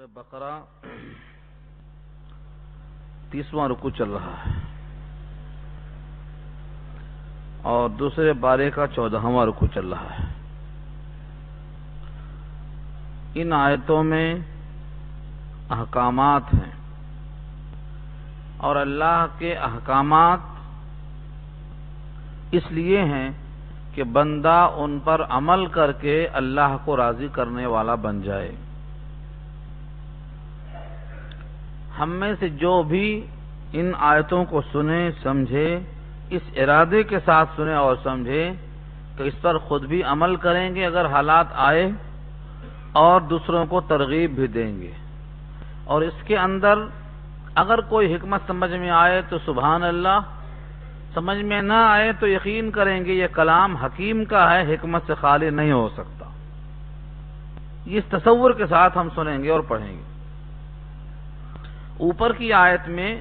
سورہ بقرہ 30واں رکوع چل رہا ہے اور دوسرے بارے کا 14واں رکوع چل رہا ہے۔ ان آیتوں میں احکامات ہیں اور اللہ کے احکامات اس لیے ہیں کہ بندہ ان پر عمل کر کے اللہ کو راضی کرنے والا بن جائے۔ ہم میں سے جو بھی ان آیتوں کو سنے سمجھے اس ارادے کے ساتھ سنے اور سمجھے کہ اس پر خود بھی عمل کریں گے اگر حالات آئے اور دوسروں کو ترغیب بھی دیں گے، اور اس کے اندر اگر کوئی حکمت سمجھ میں آئے تو سبحان اللہ، سمجھ میں نہ آئے تو یقین کریں گے یہ کلام حکیم کا ہے، حکمت سے خالی نہیں ہو سکتا۔ اس تصور کے ساتھ ہم سنیں گے اور پڑھیں گے۔ اوپر کی آیت میں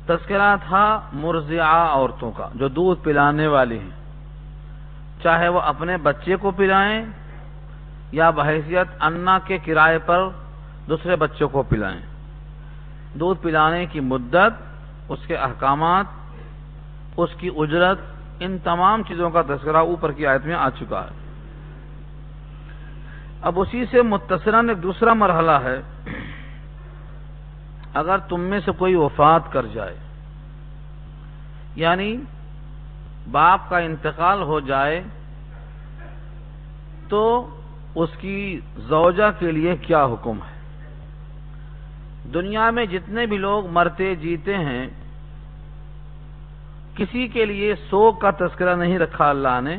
تذکرہ تھا مرضعہ عورتوں کا جو دودھ پلانے والی ہیں، چاہے وہ اپنے بچے کو پلائیں یا بحیثیت انا کے کرائے پر دوسرے بچوں کو پلائیں۔ دودھ پلانے کی مدت، اس کے احکامات، اس کی اجرت، ان تمام چیزوں کا تذکرہ اوپر کی آیت میں آ چکا ہے۔ اب اسی سے متصلاً ایک دوسرا مرحلہ ہے، اگر تم میں سے کوئی وفات کر جائے، یعنی باپ کا انتقال ہو جائے، تو اس کی زوجہ کے لیے کیا حکم ہے؟ دنیا میں جتنے بھی لوگ مرتے جیتے ہیں، کسی کے لیے سوگ کا تذکرہ نہیں رکھا اللہ نے،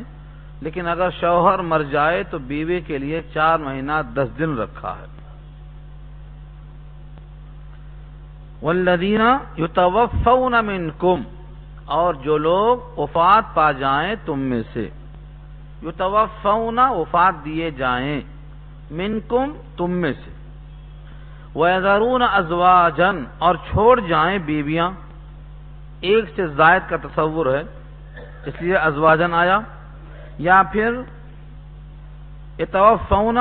لیکن اگر شوہر مر جائے تو بیوی کے لیے 4 مہینہ 10 دن رکھا ہے۔ والذین یتوفون منکم، اور جو لوگ وفات پا جائیں تم میں سے، یتوفون وفات دیے جائیں، منکم تم میں سے، وَيَذَرُونَ أَزْوَاجًا اور چھوڑ جائیں بیویاں، ایک سے زائد کا تصور ہے اس لیے ازواجن آیا، یا پھر یتوفون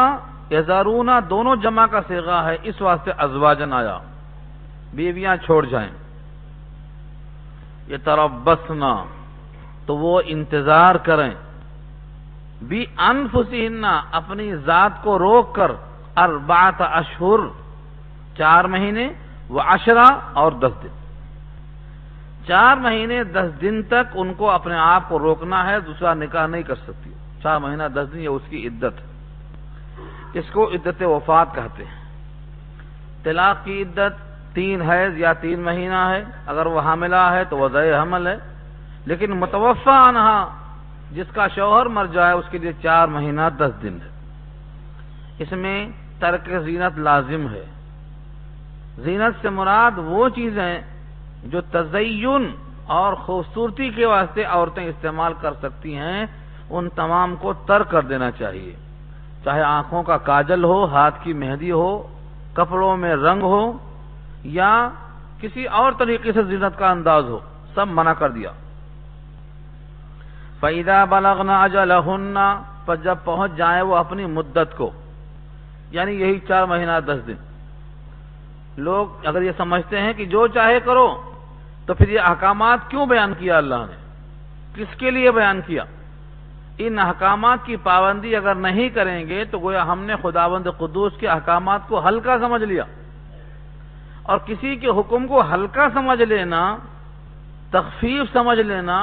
یذرون دونوں جمع کا صیغہ ہے اس واسطے ازواجن آیا، بیویاں چھوڑ جائیں۔ یتربصنا تو وہ انتظار کریں، بِأَنفُسِهِنَّ اپنی ذات کو روک کر، 4 اشہر 4 مہینے، و10 اور 10 دن، 4 مہینے 10 دن تک ان کو اپنے آپ کو روکنا ہے، دوسرا نکاح نہیں کر سکتی۔ 4 مہینہ 10 دن یہ اس کی عدت ہے، اس کو عدت وفات کہتے ہیں۔ طلاق کی عدت 3 حیض یا 3 مہینہ ہے، اگر وہ حاملہ ہے تو وضع حمل ہے، لیکن متوفی عنہا جس کا شوہر مر جائے اس کے لیے 4 مہینہ 10 دن ہے۔ اس میں ترک زینت لازم ہے۔ زینت سے مراد وہ چیزیں جو تزین اور خوبصورتی کے واسطے عورتیں استعمال کر سکتی ہیں، ان تمام کو ترک کر دینا چاہیے، چاہے آنکھوں کا کاجل ہو، ہاتھ کی مہندی ہو، کپڑوں میں رنگ ہو، یا کسی اور طریقے سے زینت کا انداز ہو، سب منع کر دیا۔ فَإِذَا بَلَغْنَ أَجَلَهُنَّ پر جب پہنچ جائیں وہ اپنی مدت کو، یعنی یہی 4 مہینہ 10 دن۔ لوگ اگر یہ سمجھتے ہیں کہ جو چاہے کرو، تو پھر یہ احکامات کیوں بیان کیا اللہ نے؟ کس کے لیے بیان کیا؟ ان احکامات کی پابندی اگر نہیں کریں گے تو گویا ہم نے خداوند قدوس کے احکامات کو ہلکا سمجھ لیا، اور کسی کے حکم کو ہلکا سمجھ لینا، تخفیف سمجھ لینا،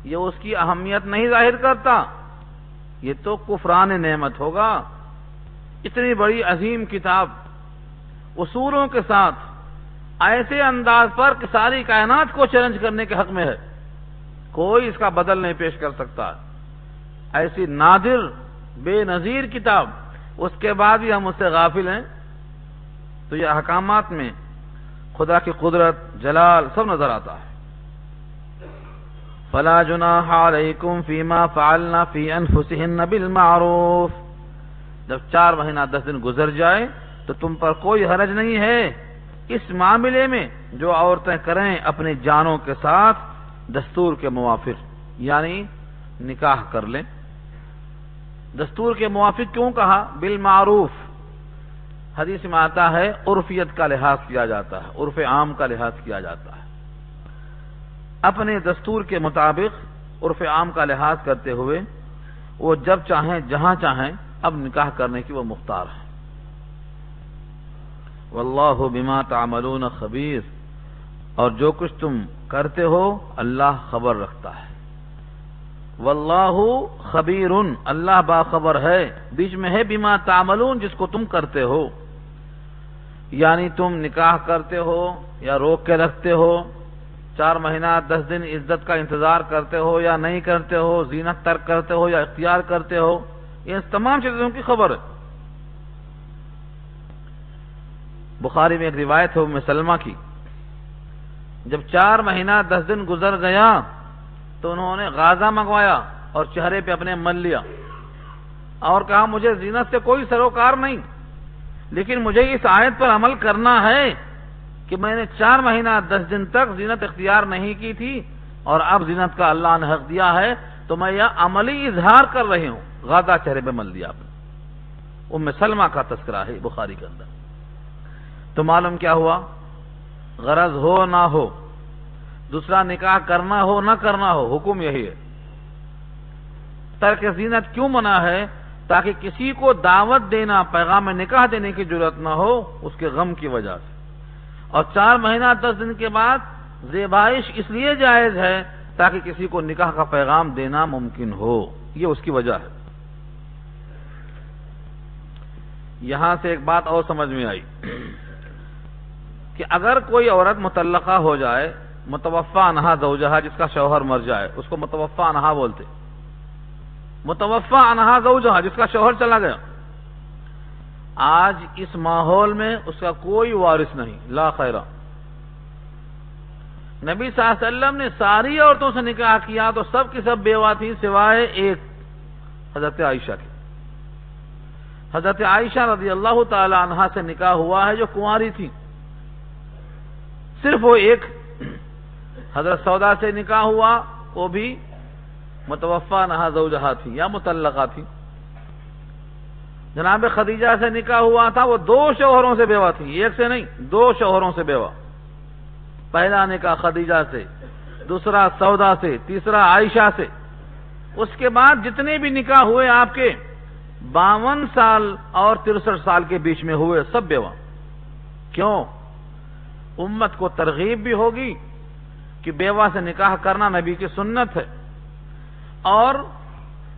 یہ اس کی اہمیت نہیں ظاہر کرتا، یہ تو کفران نعمت ہوگا۔ اتنی بڑی عظیم کتاب اصولوں کے ساتھ ایسے انداز پر کہ ساری کائنات کو چیلنج کرنے کے حق میں ہے، کوئی اس کا بدل نہیں پیش کر سکتا، ایسی نادر بے نظیر کتاب، اس کے بعد بھی ہم اس سے غافل ہیں۔ تو یہ احکامات میں خدا کی قدرت، جلال سب نظر آتا ہے۔ فَلَا جُنَاحَ عَلَيْكُمْ فِي مَا فَعَلْنَا فِي أَنفُسِهِنَّ بِالْمَعْرُوفِ جب 4 مہینہ 10 دن گزر جائے تو تم پر کوئی حرج نہیں ہے اس معاملے میں جو عورتیں کریں اپنی جانوں کے ساتھ دستور کے موافق، یعنی نکاح کر لیں۔ دستور کے موافق کیوں کہا؟ بالمعروف، حدیث میں آتا ہے عرفیت کا لحاظ کیا جاتا ہے، عرف عام کا لحاظ کیا جاتا ہے، اپنے دستور کے مطابق عرف عام کا لحاظ کرتے ہوئے وہ جب چاہیں جہاں چاہیں اب نکاح کرنے کی وہ مختار ہیں۔ واللہ بما تعملون خبیر، اور جو کچھ تم کرتے ہو اللہ خبر رکھتا ہے۔ واللہ خبیر، اللہ باخبر ہے، بیچ میں ہے بما تعملون، جس کو تم کرتے ہو، یعنی تم نکاح کرتے ہو یا روک کے رکھتے ہو، 4 مہینہ 10 دن عزت کا انتظار کرتے ہو یا نہیں کرتے ہو، زینت ترک کرتے ہو یا اختیار کرتے ہو، یہ تمام چیزوں کی خبر ہے۔ بخاری میں ایک روایت ہے ام سلمہ کی، جب 4 مہینہ 10 دن گزر گیا تو انہوں نے غازہ منگوایا اور چہرے پہ اپنے مل لیا اور کہا مجھے زینت سے کوئی سروکار نہیں، لیکن مجھے اس آیت پر عمل کرنا ہے کہ میں نے 4 مہینہ 10 دن تک زینت اختیار نہیں کی تھی اور اب زینت کا اللہ نے حق دیا ہے، تو میں یہ عملی اظہار کر رہی ہوں۔ غازہ چہرے پہ مل لیا آپ نے۔ ام سلمہ کا تذکرہ ہے بخاری کے اندر۔ تو معلوم کیا ہوا، غرض ہو نہ ہو، دوسرا نکاح کرنا ہو نہ کرنا ہو، حکم یہی ہے۔ ترک زینت کیوں منع ہے؟ تاکہ کسی کو دعوت دینا، پیغام نکاح دینے کی ضرورت نہ ہو اس کے غم کی وجہ سے۔ اور 4 مہینہ 10 دن کے بعد زیبائش اس لیے جائز ہے تاکہ کسی کو نکاح کا پیغام دینا ممکن ہو، یہ اس کی وجہ ہے۔ یہاں سے ایک بات اور سمجھ میں آئی کہ اگر کوئی عورت مطلقہ ہو جائے، متوفی عنہا زوجہا، جس کا شوہر مر جائے اس کو متوفی عنہا بولتے، متوفی عنہا زوجہا، جس کا شوہر چلا گیا، آج اس ماحول میں اس کا کوئی وارث نہیں، لا خیرہ۔ نبی صلی اللہ علیہ وسلم نے ساری عورتوں سے نکاح کیا تو سب کی سب بیوہ تھیں سوائے ایک، حضرت عائشہ کی۔ حضرت عائشہ رضی اللہ تعالی عنہا سے نکاح ہوا ہے جو کنواری تھی، صرف وہ ایک۔ حضرت سودا سے نکاح ہوا، وہ بھی متوفی عنہا زوجہا تھی یا مطلقہ تھی۔ جناب خدیجہ سے نکاح ہوا تھا، وہ 2 شوہروں سے بیوہ تھی، ایک سے نہیں، 2 شوہروں سے بیوہ۔ پہلا نکاح خدیجہ سے، دوسرا سودا سے، تیسرا عائشہ سے۔ اس کے بعد جتنے بھی نکاح ہوئے آپ کے 52 سال اور 63 سال کے بیچ میں ہوئے، سب بیوہ۔ کیوں؟ امت کو ترغیب بھی ہوگی کہ بیوہ سے نکاح کرنا نبی کی سنت ہے، اور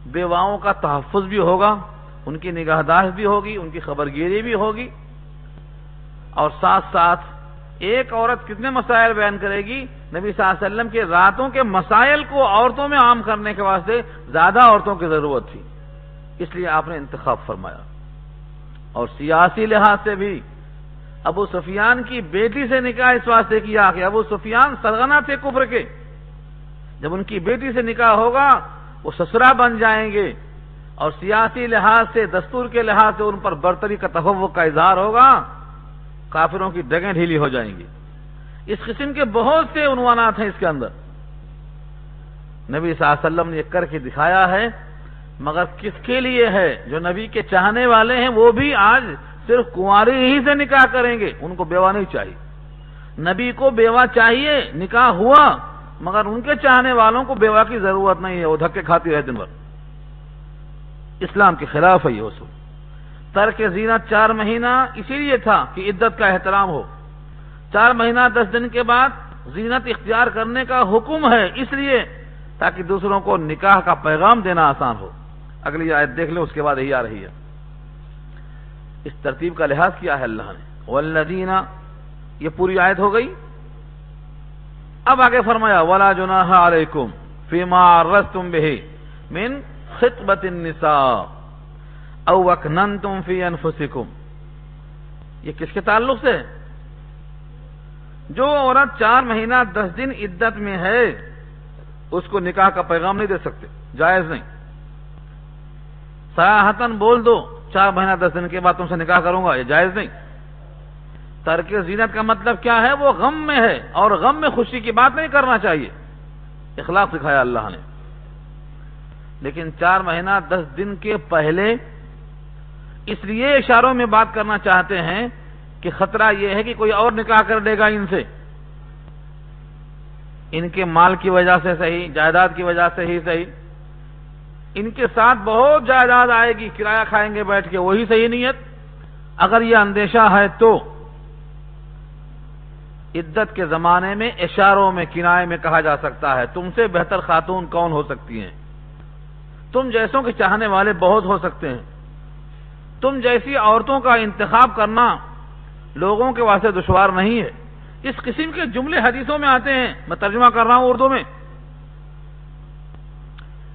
بیواؤں کا تحفظ بھی ہوگا، ان کی نگہداشت بھی ہوگی، ان کی خبرگیری بھی ہوگی، اور ساتھ ساتھ ایک عورت کتنے مسائل بیان کرے گی؟ نبی صلی اللہ علیہ وسلم کے راتوں کے مسائل کو عورتوں میں عام کرنے کے واسطے زیادہ عورتوں کی ضرورت تھی، اس لیے آپ نے انتخاب فرمایا۔ اور سیاسی لحاظ سے بھی ابو سفیان کی بیٹی سے نکاح اس واسطے کیا کہ ابو سفیان سرغنہ تھے کفر کے، جب ان کی بیٹی سے نکاح ہوگا وہ سسرا بن جائیں گے، اور سیاسی لحاظ سے، دستور کے لحاظ سے ان پر برتری کا تفوق کا اظہار ہوگا، کافروں کی ڈگیں ڈھیلی ہو جائیں گی۔ اس قسم کے بہت سے عنوانات ہیں اس کے اندر، نبی صلی اللہ علیہ وسلم نے یہ کر کے دکھایا ہے، مگر کس کے لیے ہے؟ جو نبی کے چاہنے والے ہیں وہ بھی آج صرف کنواری ہی سے نکاح کریں گے، ان کو بیوہ نہیں چاہیے۔ نبی کو بیوہ چاہیے، نکاح ہوا، مگر ان کے چاہنے والوں کو بیوہ کی ضرورت نہیں ہے، وہ دھکے کھاتی رہے دن بھر۔ اسلام کے خلاف ہے یہ اصول۔ ترک زینت 4 مہینہ اسی لیے تھا کہ عدت کا احترام ہو۔ 4 مہینہ 10 دن کے بعد زینت اختیار کرنے کا حکم ہے، اس لیے تاکہ دوسروں کو نکاح کا پیغام دینا آسان ہو۔ اگلی آیت دیکھ لیں، اس کے بعد یہی آ رہی ہے۔ اس ترتیب کا لحاظ کیا ہے اللہ نے۔ والذین، یہ پوری آیت ہو گئی۔ اب آگے فرمایا ولا جناح علیکم فیما عرضتم بہ من خطبۃ النساء او اکننتم فی انفسکم، یہ کس کے تعلق سے؟ جو عورت 4 مہینہ 10 دن عدت میں ہے اس کو نکاح کا پیغام نہیں دے سکتے، جائز نہیں۔ صراحتاً بول دو 4 مہینہ 10 دن کے بعد تم سے نکاح کروں گا، یہ جائز نہیں۔ ترک زینت کا مطلب کیا ہے؟ وہ غم میں ہے، اور غم میں خوشی کی بات نہیں کرنا چاہیے، اخلاق سکھایا اللہ نے۔ لیکن 4 مہینہ 10 دن کے پہلے اس لیے اشاروں میں بات کرنا چاہتے ہیں کہ خطرہ یہ ہے کہ کوئی اور نکاح کر دے گا ان سے، ان کے مال کی وجہ سے صحیح، جائیداد کی وجہ سے ہی صحیح، ان کے ساتھ بہت جائیداد آئے گی، کرایہ کھائیں گے بیٹھ کے، وہی صحیح نیت۔ اگر یہ اندیشہ ہے تو عدت کے زمانے میں اشاروں میں، کنایے میں کہا جا سکتا ہے تم سے بہتر خاتون کون ہو سکتی ہیں، تم جیسوں کے چاہنے والے بہت ہو سکتے ہیں، تم جیسی عورتوں کا انتخاب کرنا لوگوں کے واسطے دشوار نہیں ہے۔ اس قسم کے جملے حدیثوں میں آتے ہیں، میں ترجمہ کر رہا ہوں اردو میں۔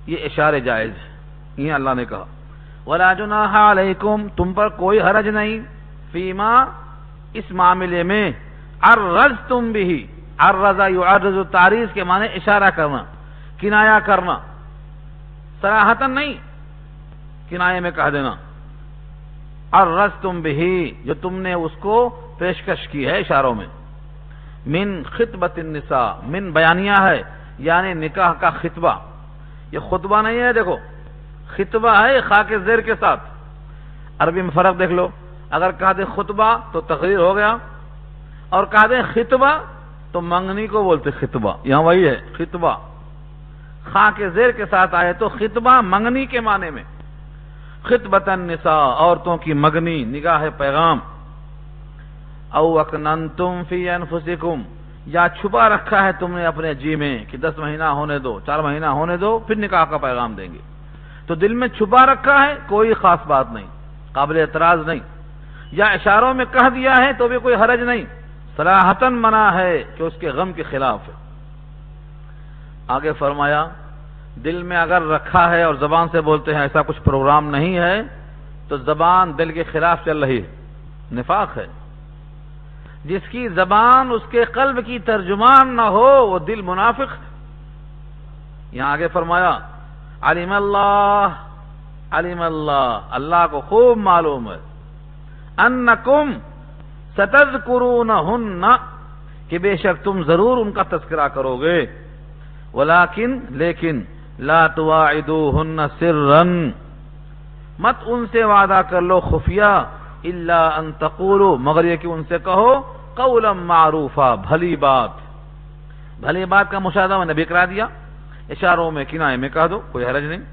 یہ اشارے جائز ہیں، یہ اللہ نے کہا وَلَا جُنَاحَ عَلَيْكُمْ، تم پر کوئی حرج نہیں، فیما، اس معاملے میں، عرضتم به، عرض یعرض، تعریض کے معنی اشارہ کرنا، کنایہ کرنا، صراحتاً نہیں، کنایے میں کہہ دینا، عرضتم به، جو تم نے اس کو پیشکش کی ہے اشاروں میں، من خطبۃ النساء، من بیانیہ ہے یعنی نکاح کا خطبہ، یہ خطبہ نہیں ہے، دیکھو خطبہ ہے خا کے زیر کے ساتھ، عربی میں فرق دیکھ لو، اگر کہا دے خطبہ تو تقریر ہو گیا، اور کہا دے خطبہ تو منگنی کو بولتے خطبہ، یہاں وہی ہے خطبہ، خا کے زیر کے ساتھ آئے تو خطبہ منگنی کے معنی میں، خطبۃ النساء، عورتوں کی مگنی، نگاہ پیغام، او اکننتم فی انفسکم، یا چھپا رکھا ہے تم نے اپنے جی میں کہ 10 مہینہ ہونے دو، 4 مہینہ ہونے دو، پھر نکاح کا پیغام دیں گے، تو دل میں چھپا رکھا ہے، کوئی خاص بات نہیں، قابل اعتراض نہیں، یا اشاروں میں کہہ دیا ہے تو بھی کوئی حرج نہیں، صراحتاً منع ہے کہ اس کے غم کے خلاف ہے۔ آگے فرمایا دل میں اگر رکھا ہے اور زبان سے بولتے ہیں ایسا کچھ پروگرام نہیں ہے تو زبان دل کے خلاف چل رہی ہے، نفاق ہے۔ جس کی زبان اس کے قلب کی ترجمان نہ ہو وہ دل منافق ہے۔ یہاں آگے فرمایا علم اللہ، علم اللہ، اللہ کو خوب معلوم ہے، انکم ستذکرونہن، کہ بے شک تم ضرور ان کا تذکرہ کرو گے، ولیکن، لیکن لا تواعدوہن سرا، مت ان سے وعدہ کر لو خفیہ، الا ان تقولوا، مگر یہ کہ ان سے کہو قولا معروفا، بھلی بات، بھلی بات کا مشاہدہ میں نے بھی کرا دیا، اشاروں میں کنایے میں کہہ دو، کوئی حرج نہیں۔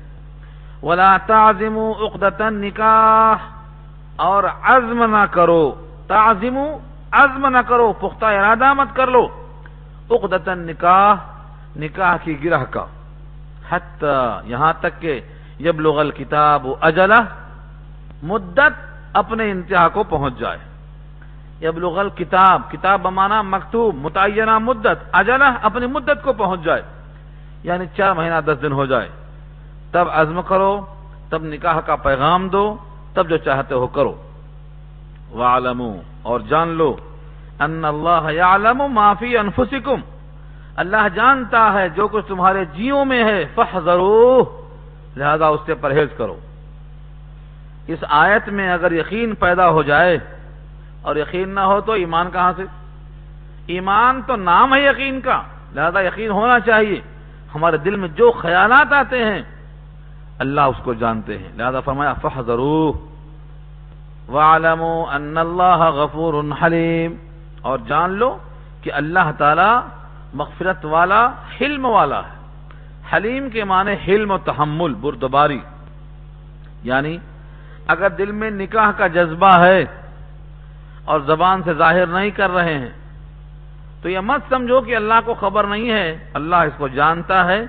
ولا تعزموا عقدۃ النکاح، اور عزم نہ کرو، تعزموا، عزم نہ کرو، پختہ ارادہ مت کر لو، عقدۃ النکاح، نکاح کی گرہ کا، حتی، یہاں تک کہ یبلغ الکتاب اجلہ، مدت اپنے انتہا کو پہنچ جائے، یبلغ الکتاب، کتاب بمانا مکتوب، متعینہ مدت، اجلہ اپنی مدت کو پہنچ جائے، یعنی 4 مہینہ 10 دن ہو جائے، تب عزم کرو، تب نکاح کا پیغام دو، تب جو چاہتے ہو کرو۔ وَاعْلَمُوا، اور جان لو، ان اللہ یعلم ما فی انفسکم، اللہ جانتا ہے جو کچھ تمہارے جیوں میں ہے، فاحذروہ، لہذا اس سے پرہیز کرو۔ اس آیت میں اگر یقین پیدا ہو جائے، اور یقین نہ ہو تو ایمان کہاں سے؟ ایمان تو نام ہے یقین کا، لہذا یقین ہونا چاہیے۔ ہمارے دل میں جو خیالات آتے ہیں اللہ اس کو جانتے ہیں، لہذا فرمایا فاحذروہ، وَاعْلَمُوا أَنَّ اللَّهَ غَفُورٌ حَلِيمٌ، اور جان لو کہ اللہ تعالی مغفرت والا، حلم والا ہے۔ حلیم کے معنی حلم و تحمل، بردباری، یعنی اگر دل میں نکاح کا جذبہ ہے اور زبان سے ظاہر نہیں کر رہے ہیں تو یہ مت سمجھو کہ اللہ کو خبر نہیں ہے، اللہ اس کو جانتا ہے،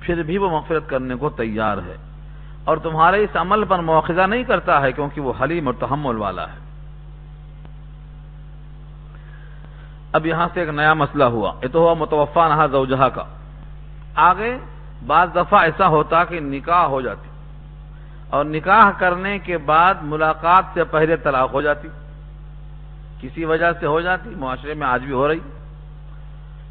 پھر بھی وہ مغفرت کرنے کو تیار ہے، اور تمہارے اس عمل پر مواخذہ نہیں کرتا ہے کیونکہ وہ حلیم اور تحمل والا ہے۔ اب یہاں سے ایک نیا مسئلہ ہوا، یہ تو ہوا متوفا نہا زوجہا کا۔ آگے بعض دفعہ ایسا ہوتا کہ نکاح ہو جاتی، اور نکاح کرنے کے بعد ملاقات سے پہلے طلاق ہو جاتی، کسی وجہ سے ہو جاتی، معاشرے میں آج بھی ہو رہی،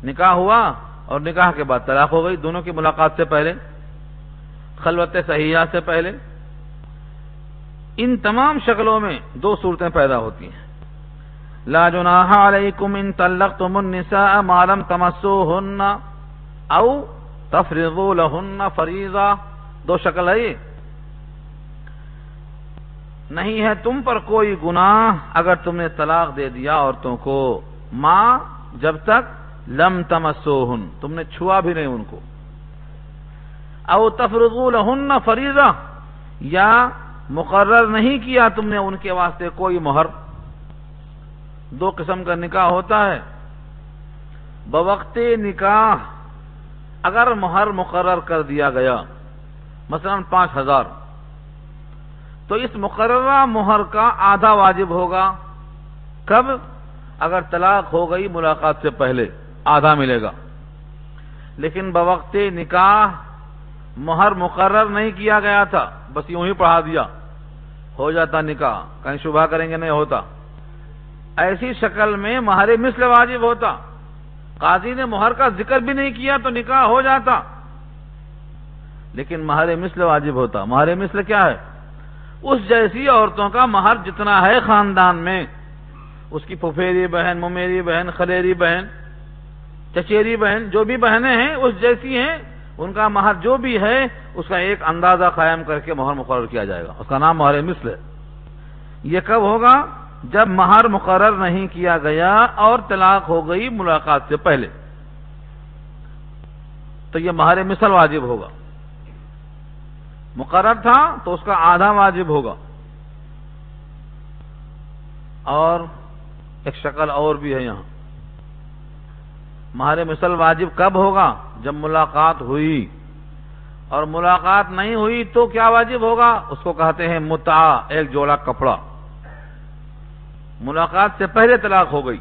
نکاح ہوا اور نکاح کے بعد طلاق ہو گئی، دونوں کی ملاقات سے پہلے، خلوت صحیحہ سے پہلے۔ ان تمام شکلوں میں 2 صورتیں پیدا ہوتی ہیں۔ لا جناح علیکم ان طلقتم النساء ما لم تمسوهن او تفرضوا لهن فریضہ، 2 شکل ہے یہ۔ نہیں ہے تم پر کوئی گناہ اگر تم نے طلاق دے دیا عورتوں کو، ماں جب تک لم تمسوہن، تم نے چھوا بھی نہیں ان کو، او تفرضوا لہن فریضہ، یا مقرر نہیں کیا تم نے ان کے واسطے کوئی مہر۔ دو قسم کا نکاح ہوتا ہے، بوقت نکاح اگر مہر مقرر کر دیا گیا مثلا 5,000، تو اس مقررہ مہر کا آدھا واجب ہوگا، کب؟ اگر طلاق ہو گئی ملاقات سے پہلے آدھا ملے گا، لیکن بوقت نکاح مہر مقرر نہیں کیا گیا تھا، بس یوں ہی پڑھا دیا، ہو جاتا نکاح، کہیں شبہ کریں گے نہیں ہوتا، ایسی شکل میں مہر مثل واجب ہوتا، قاضی نے مہر کا ذکر بھی نہیں کیا تو نکاح ہو جاتا، لیکن مہر مثل واجب ہوتا۔ مہر مثل کیا ہے؟ اس جیسی عورتوں کا مہر جتنا ہے خاندان میں، اس کی پھپھیری بہن، ممیری بہن، خلیری بہن، چچیری بہن، جو بھی بہنیں ہیں اس جیسی ہیں، ان کا مہر جو بھی ہے اس کا ایک اندازہ قائم کر کے مہر مقرر کیا جائے گا، اس کا نام مہر مثل ہے۔ یہ کب ہوگا؟ جب مہر مقرر نہیں کیا گیا اور طلاق ہو گئی ملاقات سے پہلے، تو یہ مہر مثل واجب ہوگا۔ مقرر تھا تو اس کا آدھا واجب ہوگا۔ اور ایک شکل اور بھی ہے یہاں، مہر مثل واجب کب ہوگا؟ جب ملاقات ہوئی، اور ملاقات نہیں ہوئی تو کیا واجب ہوگا؟ اس کو کہتے ہیں متعہ، ایک جوڑا کپڑا۔ ملاقات سے پہلے طلاق ہو گئی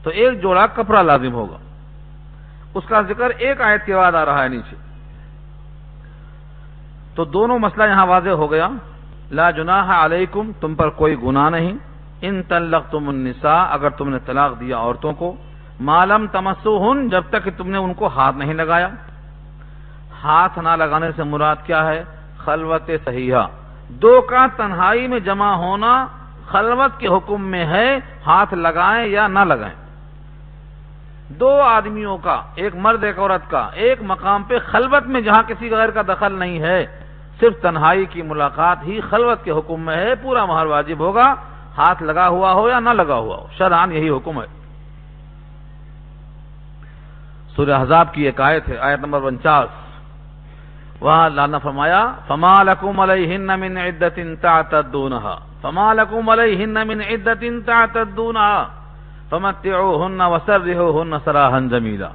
تو ایک جوڑا کپڑا لازم ہوگا، اس کا ذکر ایک آیت کے بعد آ رہا ہے نیچے۔ تو دونوں مسئلہ یہاں واضح ہو گیا، لا جناح علیکم، تم پر کوئی گناہ نہیں، ان طلقتم النساء، اگر تم نے طلاق دیا عورتوں کو، ما لم تمسوہن، جب تک کہ تم نے ان کو ہاتھ نہیں لگایا۔ ہاتھ نہ لگانے سے مراد کیا ہے؟ خلوت صحیحہ، دو کا تنہائی میں جمع ہونا خلوت کے حکم میں ہے، ہاتھ لگائیں یا نہ لگائیں۔ دو آدمیوں کا، ایک مرد ایک عورت کا، ایک مقام پہ خلوت میں جہاں کسی غیر کا دخل نہیں ہے، صرف تنہائی کی ملاقات ہی خلوت کے حکم میں ہے، پورا مہر واجب ہوگا، ہاتھ لگا ہوا ہو یا نہ لگا ہوا ہو، شرعاً یہی حکم ہے۔ سورہ احزاب کی ایک آیت ہے، آیت نمبر 49، وہاں اللہ نے فرمایا فما لکم علیہن من عدۃ تعتدونها، فما لکم علیہن من عدۃ تعتدونها فمتعوہن وسرحوہن سراحا جمیلا۔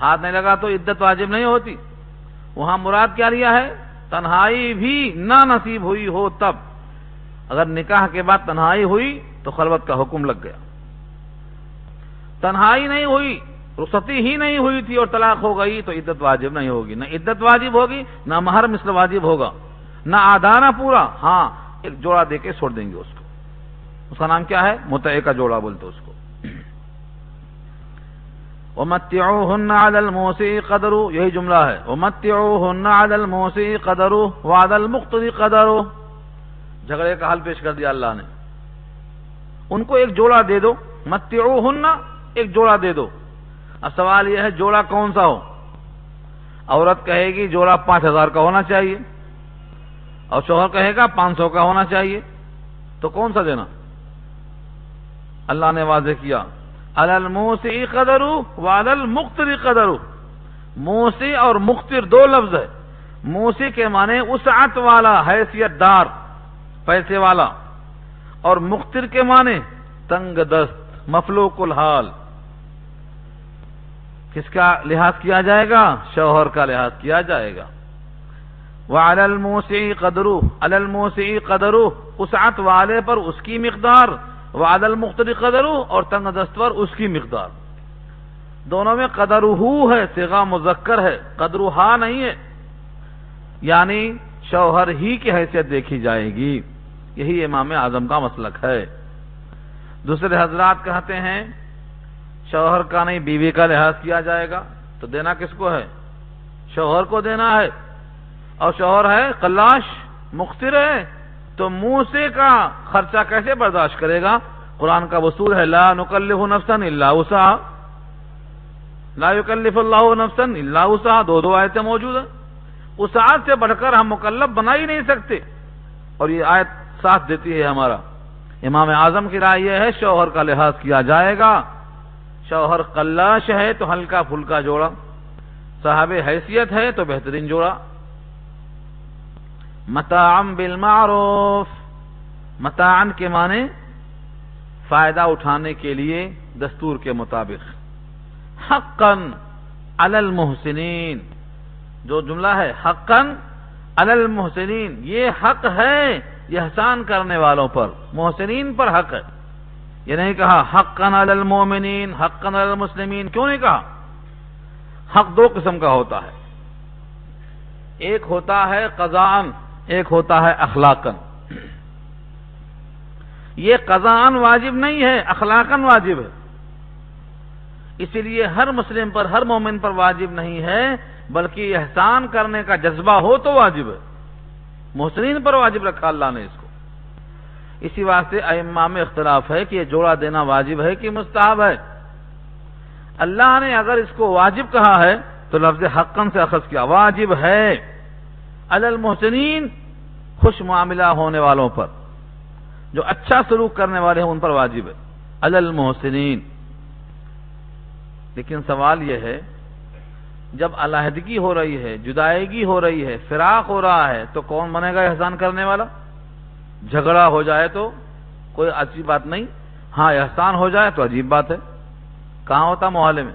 ہاتھ نہیں لگا تو عدت واجب نہیں ہوتی۔ وہاں مراد کیا لیا ہے؟ تنہائی بھی نہ نصیب ہوئی ہو تب، اگر نکاح کے بعد تنہائی ہوئی تو خلوت کا حکم لگ گیا۔ تنہائی نہیں ہوئی، رخصتی ہی نہیں ہوئی تھی اور طلاق ہو گئی تو عدت واجب نہیں ہوگی، نہ عدت واجب ہوگی، نہ مہر مثل واجب ہوگا، نہ آدھانا پورا، ہاں ایک جوڑا دے کے چھوڑ دیں گے اس کو۔ اس کا نام کیا ہے؟ متعہ کا جوڑا بولتے اس کو۔ وَمَتِّعُوهُنَّ عَلَى الْمُوسِعِ قَدَرُهُ، یہی جملہ ہے، وَمَتِّعُوهُنَّ عَلَى الْمُوسِعِ قَدَرُهُ وَعَلَى الْمُقْتِرِ قَدَرُهُ۔ جھگڑے کا حل پیش کر دیا اللہ نے، ان کو ایک جوڑا دے دو، متعوہن، ایک جوڑا دے دو۔ اب سوال یہ ہے جوڑا کون سا ہو؟ عورت کہے گی جوڑا 5,000 کا ہونا چاہیے، اور شوہر کہے گا 500 کا ہونا چاہیے، تو کون سا دینا؟ اللہ نے واضح کیا علی الموسع قدرہ وعلی المقتر قدرہ۔ موسع اور مقتر دو لفظ ہے۔ موسع کے معنی وسعت والا، حیثیت دار، پیسے والا، اور مقتر کے معنی تنگ دست، مفلوق الحال۔ کس کا لحاظ کیا جائے گا؟ شوہر کا لحاظ کیا جائے گا۔ وعلی الموسع قدرہ، علی الموسع قدرہ، وسعت والے پر اس کی مقدار، وعلی المقتر قدرہ، اور تنگ دست پر اس کی مقدار۔ دونوں میں قدرہ ہے، صیغہ مذکر ہے، قدرہا نہیں ہے، یعنی شوہر ہی کی حیثیت دیکھی جائے گی۔ یہی امام اعظم کا مسلک ہے۔ دوسرے حضرات کہتے ہیں شوہر کا نہیں بیوی کا لحاظ کیا جائے گا، تو دینا کس کو ہے؟ شوہر کو دینا ہے، اور شوہر ہے قلاش، مقتر ہے، تو موسع کا خرچہ کیسے برداشت کرے گا؟ قرآن کا وصول ہے لا نکلف نفسا الا وسعها، لا یکلف اللہ نفسا الا وسعها، دو آیتیں موجود ہیں۔ وسعت سے بڑھ کر ہم مکلف بنا ہی نہیں سکتے، اور یہ آیت ساتھ دیتی ہے ہمارا۔ امام اعظم کی رائے یہ ہے شوہر کا لحاظ کیا جائے گا، شوہر قلاش ہے تو ہلکا پھلکا جوڑا، صاحب حیثیت ہے تو بہترین جوڑا۔ متاعن بالمعروف، متاعن کے معنی فائدہ اٹھانے کے لیے دستور کے مطابق۔ حقاً علی المحسنین، جو جملہ ہے حقاً علی المحسنین، یہ حق ہے یہ احسان کرنے والوں پر، محسنین پر حق ہے۔ یہ نہیں کہا حقاً علی المؤمنین، حقاً علی المسلمین، کیوں نہیں کہا؟ حق دو قسم کا ہوتا ہے، ایک ہوتا ہے قضاءً، ایک ہوتا ہے اخلاقاً۔ یہ قضاءً واجب نہیں ہے، اخلاقاً واجب ہے، اسی لیے ہر مسلم پر، ہر مومن پر واجب نہیں ہے، بلکہ احسان کرنے کا جذبہ ہو تو واجب ہے۔ محسنین پر واجب رکھا اللہ نے اس کو۔ اسی واسطے ائمہ میں اختلاف ہے کہ یہ جوڑا دینا واجب ہے کہ مستحب ہے۔ اللہ نے اگر اس کو واجب کہا ہے تو لفظ حقاً سے اخذ کیا، واجب ہے علی المحسنین، خوش معاملہ ہونے والوں پر، جو اچھا سلوک کرنے والے ہیں ان پر واجب ہے، علی المحسنین۔ لیکن سوال یہ ہے جب علیحدگی ہو رہی ہے، جدائیگی ہو رہی ہے، فراق ہو رہا ہے، تو کون بنے گا احسان کرنے والا؟ جھگڑا ہو جائے تو کوئی عجیب بات نہیں، ہاں احسان ہو جائے تو عجیب بات ہے۔ کہاں ہوتا؟ محلے میں،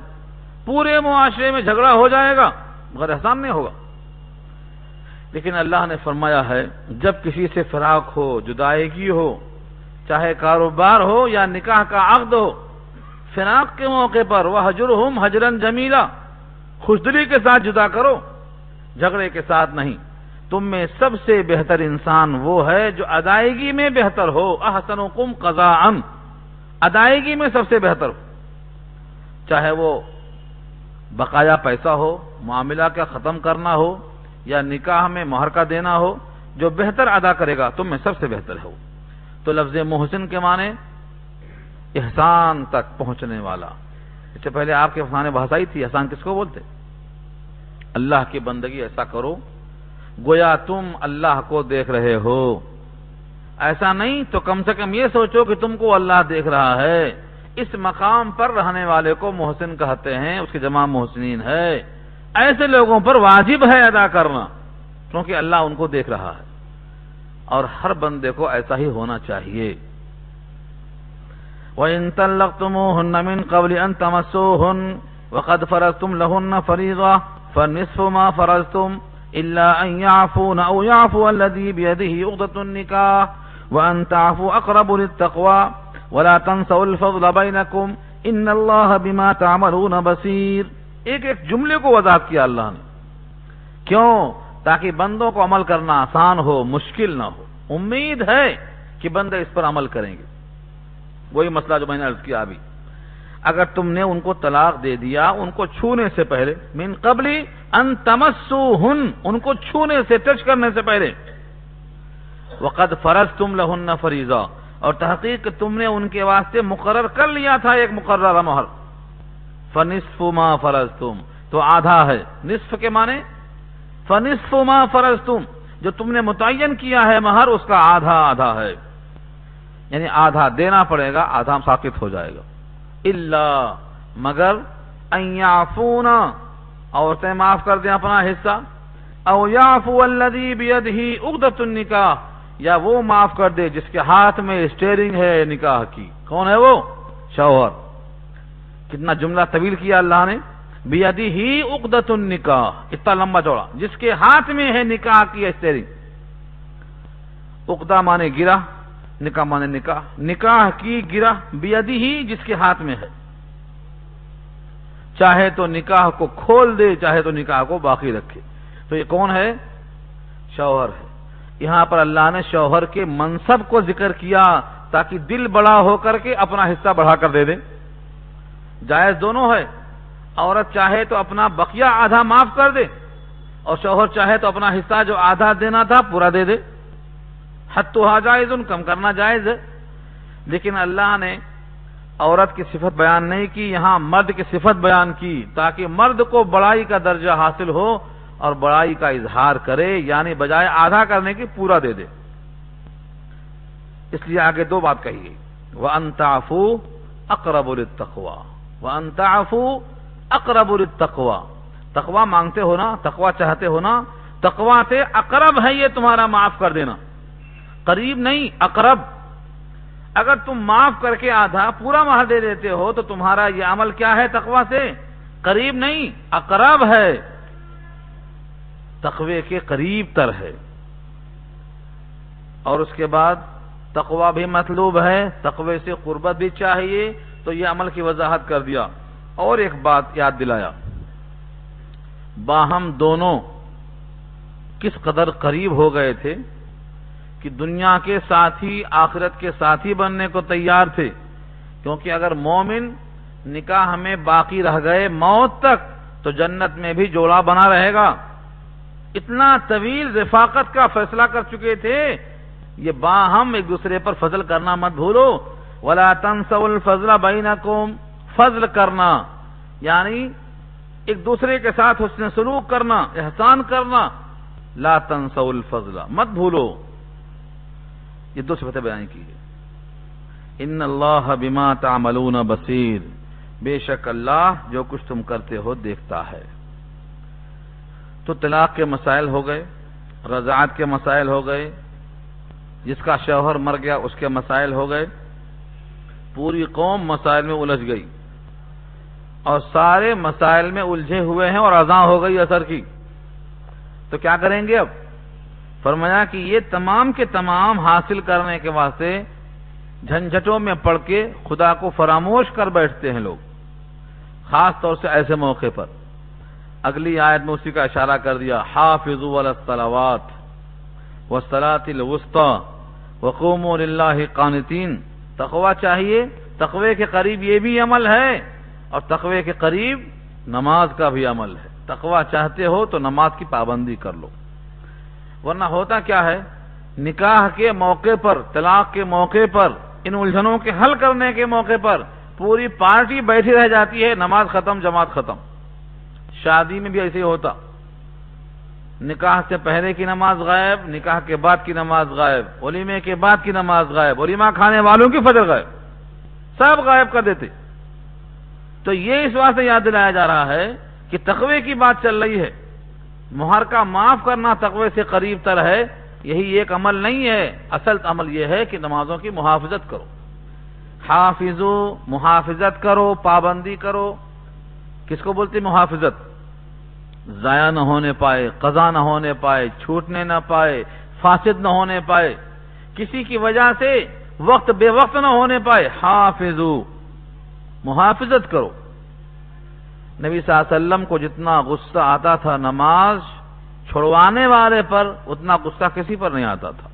پورے معاشرے میں جھگڑا ہو جائے گا مگر احسان نہیں ہوگا۔ لیکن اللہ نے فرمایا ہے جب کسی سے فراق ہو، جدائیگی ہو، چاہے کاروبار ہو یا نکاح کا عقد ہو، فراق کے موقع پر وَهْجُرْهُمْ هَجْرًا جَمِيلًا، خوشدلی کے ساتھ جدا کرو، جھگڑے کے ساتھ نہیں۔ تم میں سب سے بہتر انسان وہ ہے جو ادائیگی میں بہتر ہو، احسنکم قضاءً، ادائیگی میں سب سے بہتر ہو، چاہے وہ بقایا پیسہ ہو، معاملہ کا ختم کرنا ہو یا نکاح میں مہر کا دینا ہو، جو بہتر ادا کرے گا تم میں سب سے بہتر ہو۔ تو لفظ محسن کے معنی احسان تک پہنچنے والا۔ اس سے پہلے آپ کے سامنے بحث آئی تھی، احسان کس کو بولتے؟ اللہ کی بندگی ایسا کرو گویا تم اللہ کو دیکھ رہے ہو، ایسا نہیں تو کم سے کم یہ سوچو کہ تم کو اللہ دیکھ رہا ہے۔ اس مقام پر رہنے والے کو محسن کہتے ہیں، اس کی جمع محسنین ہے۔ ایسے لوگوں پر واجب ہے ادا کرنا، کیونکہ اللہ ان کو دیکھ رہا ہے، اور ہر بندے کو ایسا ہی ہونا چاہیے۔ وَإِن طَلَّقْتُمُوهُنَّ مِن قَبْلِ أَن تَمَسُّوهُنَّ وَقَدْ فَرَضْتُمْ لَهُنَّ فَرِيضَةً فَالنِّصْفُ مَا فَرَضْتُمْ إِلَّا أَن يَعْفُونَ أَوْ يَعْفُوَ الَّذِي بِيَدِهِ عُقْدَةُ النِّكَاحِ وَأَن تَعْفُوا أَقْرَبُ لِلتَّقْوَى وَلَا تَنسَوُا الْفَضْلَ بَيْنَكُمْ إِنَّ اللَّهَ بِمَا تَعْمَلُونَ بَصِيرٌ۔ ایک ایک جملے کو وضاحت کیا اللہ نے، کیوں؟ تاکہ بندوں کو عمل کرنا آسان ہو، مشکل نہ ہو۔ امید ہے کہ بندے اس پر عمل کریں گے۔ وہی مسئلہ جو میں نے عرض کیا ابھی، اگر تم نے ان کو طلاق دے دیا ان کو چھونے سے پہلے، من قبل ان تمسوہن، ان کو چھونے سے، ٹچ کرنے سے پہلے، وقد فرضتم لہن فریضہ، اور تحقیق تم نے ان کے واسطے مقرر کر لیا تھا ایک مقررہ مہر، فنصف ما فرضتم، تو آدھا ہے، نصف کے معنی فنصف ما فرضتم، جو تم نے متعین کیا ہے مہر اس کا آدھا آدھا ہے، یعنی آدھا دینا پڑے گا، آدھا ساقط ہو جائے گا۔ الا مگر ان یعفونا، عورتیں معاف کر دیں اپنا حصہ، او یعفو الذی بیدہ عقدۃ النکاح، یا وہ معاف کر دے جس کے ہاتھ میں اسٹیئرنگ ہے نکاح کی۔ کون ہے وہ؟ شوہر۔ کتنا جملہ طویل کیا اللہ نے، بیدہ عقدۃ النکاح، اتنا لمبا چوڑا، جس کے ہاتھ میں ہے نکاح کی اسٹیئرنگ۔ عقدہ مانے گرہ، نکاح مانے نکاح، نکاح کی گرہ بیدہ ہی، جس کے ہاتھ میں ہے، چاہے تو نکاح کو کھول دے چاہے تو نکاح کو باقی رکھے۔ تو یہ کون ہے؟ شوہر ہے۔ یہاں پر اللہ نے شوہر کے منصب کو ذکر کیا تاکہ دل بڑا ہو کر کے اپنا حصہ بڑھا کر دے دے۔ جائز دونوں ہے، عورت چاہے تو اپنا بقیہ آدھا معاف کر دے، اور شوہر چاہے تو اپنا حصہ جو آدھا دینا تھا پورا دے دے۔ حتھا جائز، کم کرنا جائز ہے، لیکن اللہ نے عورت کی صفت بیان نہیں کی، یہاں مرد کی صفت بیان کی تاکہ مرد کو بڑائی کا درجہ حاصل ہو اور بڑائی کا اظہار کرے، یعنی بجائے آدھا کرنے کی پورا دے دے۔ اس لیے آگے دو بات کہی گئی، وَأَن تَعْفُوا أَقْرَبُ لِلتَّقْوَى وَأَن تَعْفُوا أَقْرَبُ لِلتَّقْوَى، تقوی مانگتے ہو نا، تقوی چاہتے ہو نا، تقوی سے اقرب ہے یہ تمہارا معاف کر دینا، قریب نہیں، اقرب۔ اگر تم معاف کر کے آدھا پورا مہر دے دیتے ہو تو تمہارا یہ عمل کیا ہے؟ تقوی سے قریب نہیں، اقرب ہے، تقوی کے قریب تر ہے۔ اور اس کے بعد تقوی بھی مطلوب ہے، تقوی سے قربت بھی چاہیے، تو یہ عمل کی وضاحت کر دیا۔ اور ایک بات یاد دلایا، باہم دونوں کس قدر قریب ہو گئے تھے کہ دنیا کے ساتھی آخرت کے ساتھی بننے کو تیار تھے، کیونکہ اگر مومن نکاح میں باقی رہ گئے موت تک تو جنت میں بھی جوڑا بنا رہے گا۔ اتنا طویل رفاقت کا فیصلہ کر چکے تھے، یہ باہم ایک دوسرے پر فضل کرنا مت بھولو، وَلَا تَنْسَوْا الْفَضْلَ بَيْنَكُمْ، فضل کرنا یعنی ایک دوسرے کے ساتھ حسن سلوک کرنا، احسان کرنا، لا تنسوا الفضل، مت بھولو۔ یہ دو صفتیں بیان کی ہے۔ ان اللہ بما تعملون بصیر، بے شک اللہ جو کچھ تم کرتے ہو دیکھتا ہے۔ تو طلاق کے مسائل ہو گئے، رضاعت کے مسائل ہو گئے، جس کا شوہر مر گیا اس کے مسائل ہو گئے، پوری قوم مسائل میں الجھ گئی اور سارے مسائل میں الجھے ہوئے ہیں اور اذان ہو گئی عصر کی، تو کیا کریں گے؟ اب فرمایا کہ یہ تمام کے تمام حاصل کرنے کے واسطے جھنجھٹوں میں پڑ کے خدا کو فراموش کر بیٹھتے ہیں لوگ، خاص طور سے ایسے موقع پر۔ اگلی آیت میں اسی کا اشارہ کر دیا، حافظوا علی الصلوات والصلاۃ الوسطی وقوموا للہ قانتین۔ تقوی چاہیے، تقوی کے قریب یہ بھی عمل ہے، اور تقوی کے قریب نماز کا بھی عمل ہے۔ تقوی چاہتے ہو تو نماز کی پابندی کر لو، ورنہ ہوتا کیا ہے، نکاح کے موقع پر، طلاق کے موقع پر، ان الجھنوں کے حل کرنے کے موقع پر پوری پارٹی بیٹھی رہ جاتی ہے، نماز ختم، جماعت ختم۔ شادی میں بھی ایسے ہی ہوتا، نکاح سے پہلے کی نماز غائب، نکاح کے بعد کی نماز غائب، ولیمے کے بعد کی نماز غائب، ولیمہ کھانے والوں کی فجر غائب، سب غائب کر دیتے۔ تو یہ اس واسطے یاد دلایا جا رہا ہے کہ تقوی کی بات چل رہی ہے، مہر کا معاف کرنا تقوی سے قریب تر ہے، یہی ایک عمل نہیں ہے، اصل عمل یہ ہے کہ نمازوں کی محافظت کرو، حافظو، محافظت کرو، پابندی کرو۔ کس کو بولتی محافظت؟ ضائع نہ ہونے پائے، قضا نہ ہونے پائے، چھوٹنے نہ پائے، فاسد نہ ہونے پائے، کسی کی وجہ سے وقت بے وقت نہ ہونے پائے، حافظو، محافظت کرو۔ نبی صلی اللہ علیہ وسلم کو جتنا غصہ آتا تھا نماز چھڑوانے والے پر، اتنا غصہ کسی پر نہیں آتا تھا۔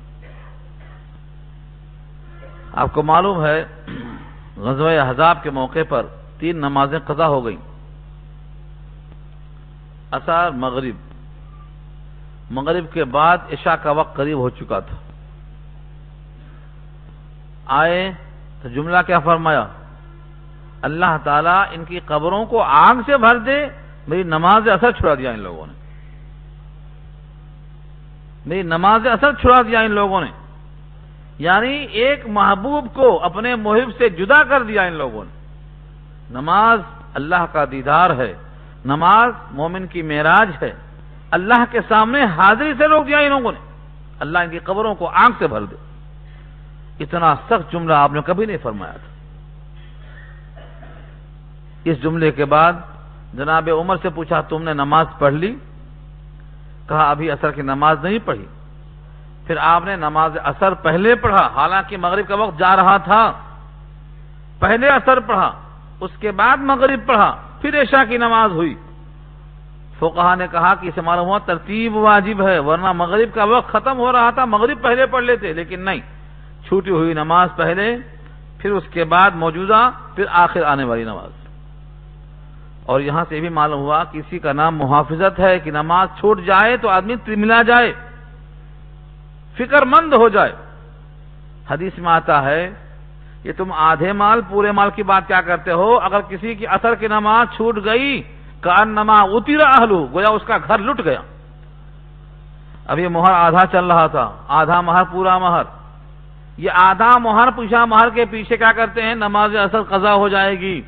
آپ کو معلوم ہے غزوہ احزاب کے موقع پر 3 نمازیں قضا ہو گئیں، عصر، مغرب کے بعد عشاء کا وقت قریب ہو چکا تھا۔ آئے تو جملہ کیا فرمایا؟ اللہ تعالیٰ ان کی قبروں کو آگ سے بھر دے، میری نماز اثر چھڑا دیا ان لوگوں نے، میری نماز اثر چھڑا دیا ان لوگوں نے، یعنی ایک محبوب کو اپنے محب سے جدا کر دیا ان لوگوں نے۔ نماز اللہ کا دیدار ہے، نماز مومن کی معراج ہے، اللہ کے سامنے حاضری سے روک دیا ان لوگوں نے، اللہ ان کی قبروں کو آگ سے بھر دے۔ اتنا سخت جملہ آپ نے کبھی نہیں فرمایا تھا۔ اس جملے کے بعد جناب عمر سے پوچھا تم نے نماز پڑھ لی؟ کہا ابھی عصر کی نماز نہیں پڑھی۔ پھر آپ نے نماز عصر پہلے پڑھا، حالانکہ مغرب کا وقت جا رہا تھا، پہلے عصر پڑھا، اس کے بعد مغرب پڑھا، پھر عشاء کی نماز ہوئی۔ فقہا نے کہا کہ اسے معلوم ہوا ترتیب واجب ہے، ورنہ مغرب کا وقت ختم ہو رہا تھا، مغرب پہلے پڑھ لیتے، لیکن نہیں، چھوٹی ہوئی نماز پہلے، پھر اس کے بعد موجودہ، پھر آخر آنے والی نماز۔ اور یہاں سے بھی معلوم ہوا کسی کا نام محافظت ہے کہ نماز چھوٹ جائے تو آدمی ترملا جائے، فکر مند ہو جائے۔ حدیث میں آتا ہے کہ تم آدھے مال پورے مال کی بات کیا کرتے ہو؟ اگر کسی کی عصر کی نماز چھوٹ گئی کأنما اُتر اہلہ، گویا اس کا گھر لٹ گیا۔ اب یہ مہر آدھا چل رہا تھا، آدھا مہر پورا مہر، یہ آدھا مہر پوچھا مہر کے پیچھے کیا کرتے ہیں؟ نماز اثر قضا ہو جائے گی،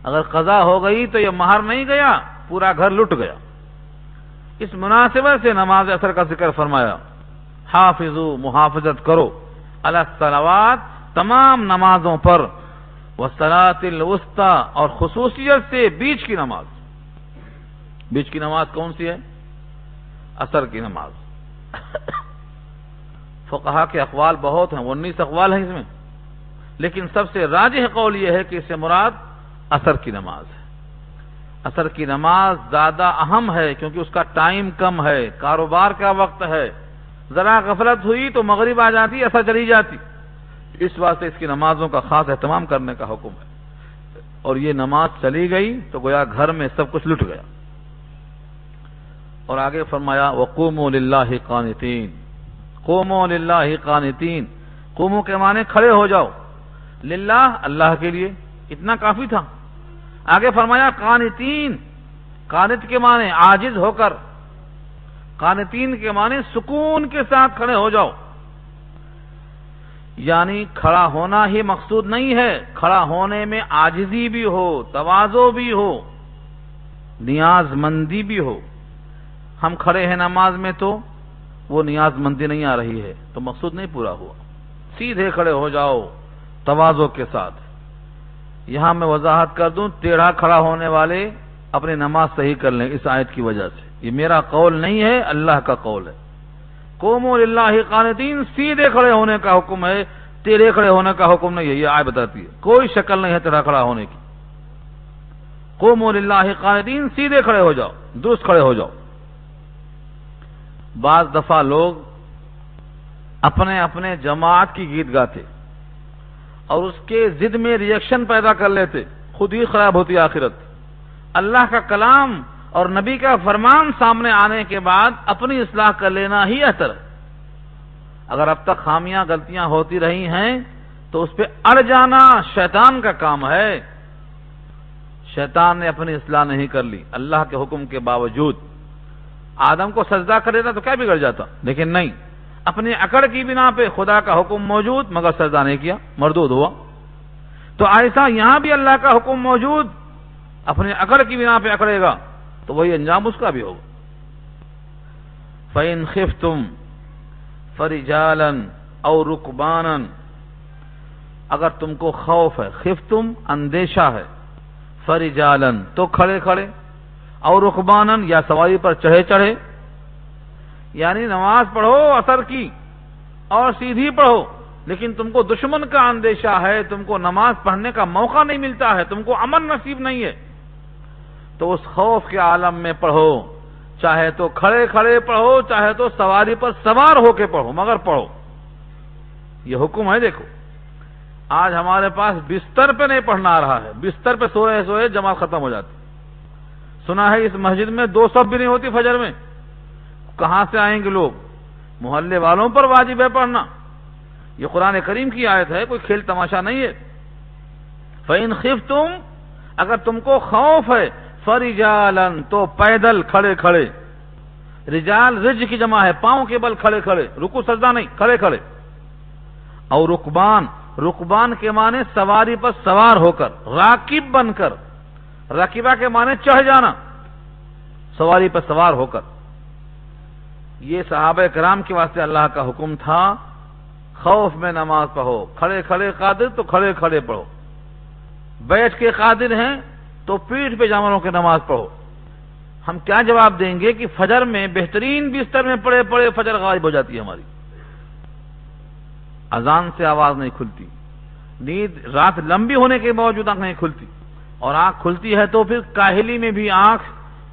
اگر قضا ہو گئی تو یہ مہر نہیں گیا، پورا گھر لٹ گیا۔ اس مناسبت سے نماز اثر کا ذکر فرمایا، حافظو محافظت کرو علی الصلوات تمام نمازوں پر، والصلاۃ الوسطی اور خصوصیت سے بیچ کی نماز۔ بیچ کی نماز کون سی ہے؟ اثر کی نماز۔ فقہا کے اقوال بہت ہیں، 19 اقوال ہیں اس میں، لیکن سب سے راجح قول یہ ہے کہ اس سے مراد اثر کی نماز ہے۔ اثر کی نماز زیادہ اہم ہے کیونکہ اس کا ٹائم کم ہے، کاروبار کا وقت ہے، ذرا غفلت ہوئی تو مغرب آ جاتی، اثر چلی جاتی، اس واسطے اس کی نمازوں کا خاص اہتمام کرنے کا حکم ہے۔ اور یہ نماز چلی گئی تو گویا گھر میں سب کچھ لٹ گیا۔ اور آگے فرمایا وَقُومُوا لِلَّهِ قَانِتِينَ، قوموا للہ قانتین، قوموا کے معنی کھڑے ہو جاؤ، للہ اللہ کے لیے، اتنا کافی تھا۔ آگے فرمایا قانتین، قانت کے معنی عاجز ہو کر، قانتین کے معنی سکون کے ساتھ کھڑے ہو جاؤ، یعنی کھڑا ہونا ہی مقصود نہیں ہے، کھڑا ہونے میں عاجزی بھی ہو، تواضع بھی ہو، نیاز مندی بھی ہو۔ ہم کھڑے ہیں نماز میں تو وہ نیاز مندی نہیں آ رہی ہے تو مقصود نہیں پورا ہوا، سیدھے کھڑے ہو جاؤ تواضع کے ساتھ۔ یہاں میں وضاحت کر دوں، ٹیڑھا کھڑا ہونے والے اپنی نماز صحیح کر لیں اس آیت کی وجہ سے، یہ میرا قول نہیں ہے، اللہ کا قول ہے۔ قوموا للہ قانتین، سیدھے کھڑے ہونے کا حکم ہے، ٹیڑھے کھڑے ہونے کا حکم نہیں ہے، یہ آیت بتاتی ہے، کوئی شکل نہیں ہے ٹیڑھا کھڑا ہونے کی۔ قوموا للہ قانتین، سیدھے کھڑے ہو جاؤ، درست کھڑے ہو جاؤ۔ بعض دفعہ لوگ اپنے اپنے جماعت کی گیت گاتے اور اس کے ضد میں ریئیکشن پیدا کر لیتے، خود ہی خراب ہوتی آخرت۔ اللہ کا کلام اور نبی کا فرمان سامنے آنے کے بعد اپنی اصلاح کر لینا ہی بہتر ہے۔ اگر اب تک خامیاں غلطیاں ہوتی رہی ہیں تو اس پہ اڑ جانا شیطان کا کام ہے۔ شیطان نے اپنی اصلاح نہیں کر لی اللہ کے حکم کے باوجود۔ آدم کو سجدہ کر دیتا تو کیا بگڑ جاتا، لیکن نہیں، اپنی اکڑ کی بنا پہ خدا کا حکم موجود مگر سجدہ نہیں کیا، مردود ہوا۔ تو ایسا یہاں بھی اللہ کا حکم موجود، اپنی اکڑ کی بنا پہ اکڑے گا تو وہی انجام اس کا بھی ہوگا۔ فَإِنْ خِفْتُمْ فَرِجَالًا أَوْ رُكْبَانًا، اگر تم کو خوف ہے، خفتم اندیشہ ہے، فَرِجَالًا تو کھڑے کھڑے، اور رکبانن یا سواری پر چڑھے چڑھے، یعنی نماز پڑھو اثر کی اور سیدھی پڑھو، لیکن تم کو دشمن کا اندیشہ ہے، تم کو نماز پڑھنے کا موقع نہیں ملتا ہے، تم کو امن نصیب نہیں ہے، تو اس خوف کے عالم میں پڑھو، چاہے تو کھڑے کھڑے پڑھو، چاہے تو سواری پر سوار ہو کے پڑھو، مگر پڑھو۔ یہ حکم ہے۔ دیکھو آج ہمارے پاس بستر پہ نہیں پڑھنا آ رہا ہے، بستر پہ سوئے سوئے جماعت ختم ہو جاتی۔ سنا ہے اس مسجد میں 2 صف بھی نہیں ہوتی فجر میں، کہاں سے آئیں گے لوگ؟ محلے والوں پر واجب ہے پڑھنا، یہ قرآن کریم کی آیت ہے، کوئی کھیل تماشا نہیں ہے۔ فَإِنْ خِفْتُمْ، اگر تم کو خوف ہے، فَرِجَالًا تو پیدل کھڑے کھڑے، رجال رج کی جمع ہے، پاؤں کے بل کھڑے کھڑے، رکوع سجدہ نہیں، کھڑے کھڑے، اور رکبان، رکبان کے معنی سواری پر سوار ہو کر، راکب بن کر، راکبہ کے معنی چڑھ جانا، سواری پر سوار ہو کر۔ یہ صحابہ کرام کے واسطے اللہ کا حکم تھا، خوف میں نماز پڑھو، کھڑے کھڑے قادر تو کھڑے کھڑے پڑھو، بیٹھ کے قادر ہیں تو پیٹھ پہ جانوروں کی نماز پڑھو۔ ہم کیا جواب دیں گے کہ فجر میں بہترین بستر میں پڑے پڑے فجر غائب ہو جاتی ہے ہماری، اذان سے آواز نہیں کھلتی، نیند رات لمبی ہونے کے باوجود آنکھ نہیں کھلتی، اور آنکھ کھلتی ہے تو پھر کاہلی میں بھی آنکھ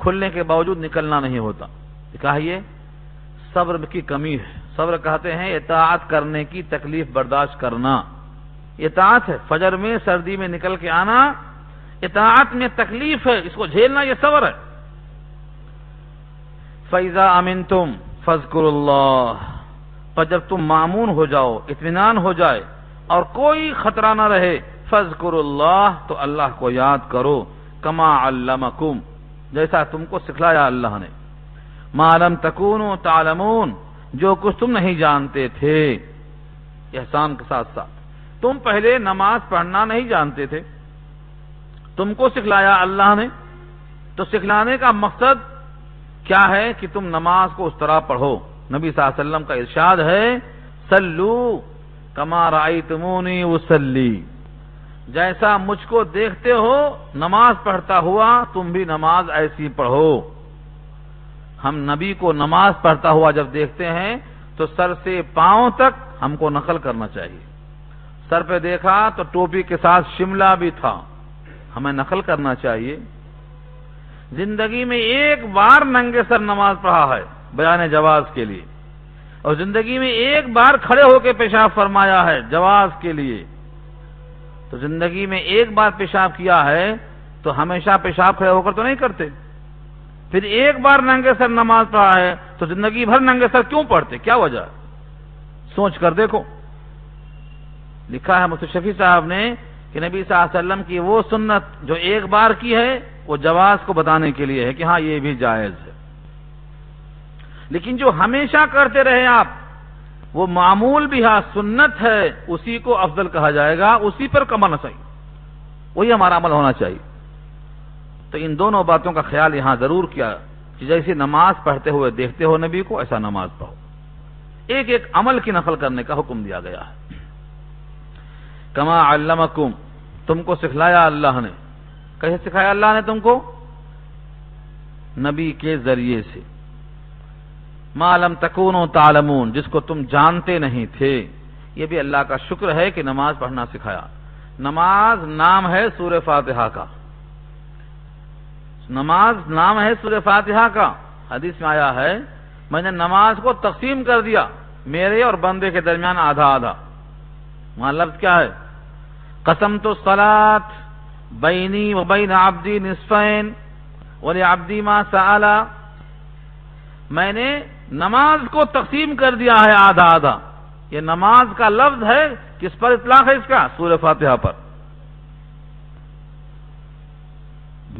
کھلنے کے باوجود نکلنا نہیں ہوتا۔ یہ صبر کی کمی ہے۔ صبر کہتے ہیں اطاعت کرنے کی تکلیف برداشت کرنا، اطاعت ہے۔ فجر میں سردی میں نکل کے آنا اطاعت میں تکلیف ہے، اس کو جھیلنا یہ صبر ہے۔ فَإِذَا أَمِنْتُمْ فَاذْكُرُوا اللَّهَ، پر جب تم مامون ہو جاؤ، اطمینان ہو جائے اور کوئی خطرہ نہ رہے، فَاذْكُرُوا اللَّهَ تو اللہ کو یاد کرو، كَمَا عَلَّمَكُمْ جیسا تم کو سکھلایا اللہ نے، مَا لَمْ تَكُونُوا تَعْلَمُونَ جو کچھ تم نہیں جانتے تھے۔ احسان کے ساتھ ساتھ تم پہلے نماز پڑھنا نہیں جانتے تھے، تم کو سکھلایا اللہ نے، تو سکھلانے کا مقصد کیا ہے کہ تم نماز کو اس طرح پڑھو۔ نبی صلی اللہ علیہ وسلم کا ارشاد ہے صلو کما رأیتمونی اصلی، جیسا مجھ کو دیکھتے ہو نماز پڑھتا ہوا تم بھی نماز ایسی پڑھو۔ ہم نبی کو نماز پڑھتا ہوا جب دیکھتے ہیں تو سر سے پاؤں تک ہم کو نقل کرنا چاہیے۔ سر پہ دیکھا تو ٹوپی کے ساتھ شملہ بھی تھا، ہمیں نقل کرنا چاہیے۔ زندگی میں ایک بار ننگے سر نماز پڑھا ہے بیان جواز کے لیے، اور زندگی میں ایک بار کھڑے ہو کے پیشاب فرمایا ہے جواز کے لیے، تو زندگی میں ایک بار پیشاب کیا ہے تو ہمیشہ پیشاب کھڑے ہو کر تو نہیں کرتے۔ پھر ایک بار ننگے سر نماز پڑھا ہے تو زندگی بھر ننگے سر کیوں پڑھتے، کیا وجہ ہے؟ سوچ کر دیکھو۔ لکھا ہے مفتی شفیع صاحب نے کہ نبی صلی اللہ علیہ وسلم کی وہ سنت جو ایک بار کی ہے وہ جواز کو بتانے کے لیے ہے کہ ہاں یہ بھی جائز ہے، لیکن جو ہمیشہ کرتے رہے آپ وہ معمول بھی ہاں سنت ہے، اسی کو افضل کہا جائے گا، اسی پر کمانا چاہیے، وہی ہمارا عمل ہونا چاہیے۔ تو ان دونوں باتوں کا خیال یہاں ضرور کیا کہ جیسے نماز پڑھتے ہوئے دیکھتے ہو نبی کو ایسا نماز پڑھو۔ ایک ایک عمل کی نقل کرنے کا حکم دیا گیا ہے۔ کما علمکم، تم کو سکھلایا اللہ نے۔ کیسے سکھایا اللہ نے تم کو؟ نبی کے ذریعے سے۔ ما لم تکونوا تعلمون، جس کو تم جانتے نہیں تھے۔ یہ بھی اللہ کا شکر ہے کہ نماز پڑھنا سکھایا۔ نماز نام ہے سورہ فاتحہ کا، نماز نام ہے سورہ فاتحہ کا۔ حدیث میں آیا ہے میں نے نماز کو تقسیم کر دیا میرے اور بندے کے درمیان آدھا آدھا۔ وہاں لفظ کیا ہے؟ قسمت الصلاۃ بینی و بین عبدی نصفین ولعبدی ما سأل، میں نے نماز کو تقسیم کر دیا ہے آدھا آدھا۔ یہ نماز کا لفظ ہے، کس پر اطلاق ہے اس کا؟ سورہ فاتحہ پر۔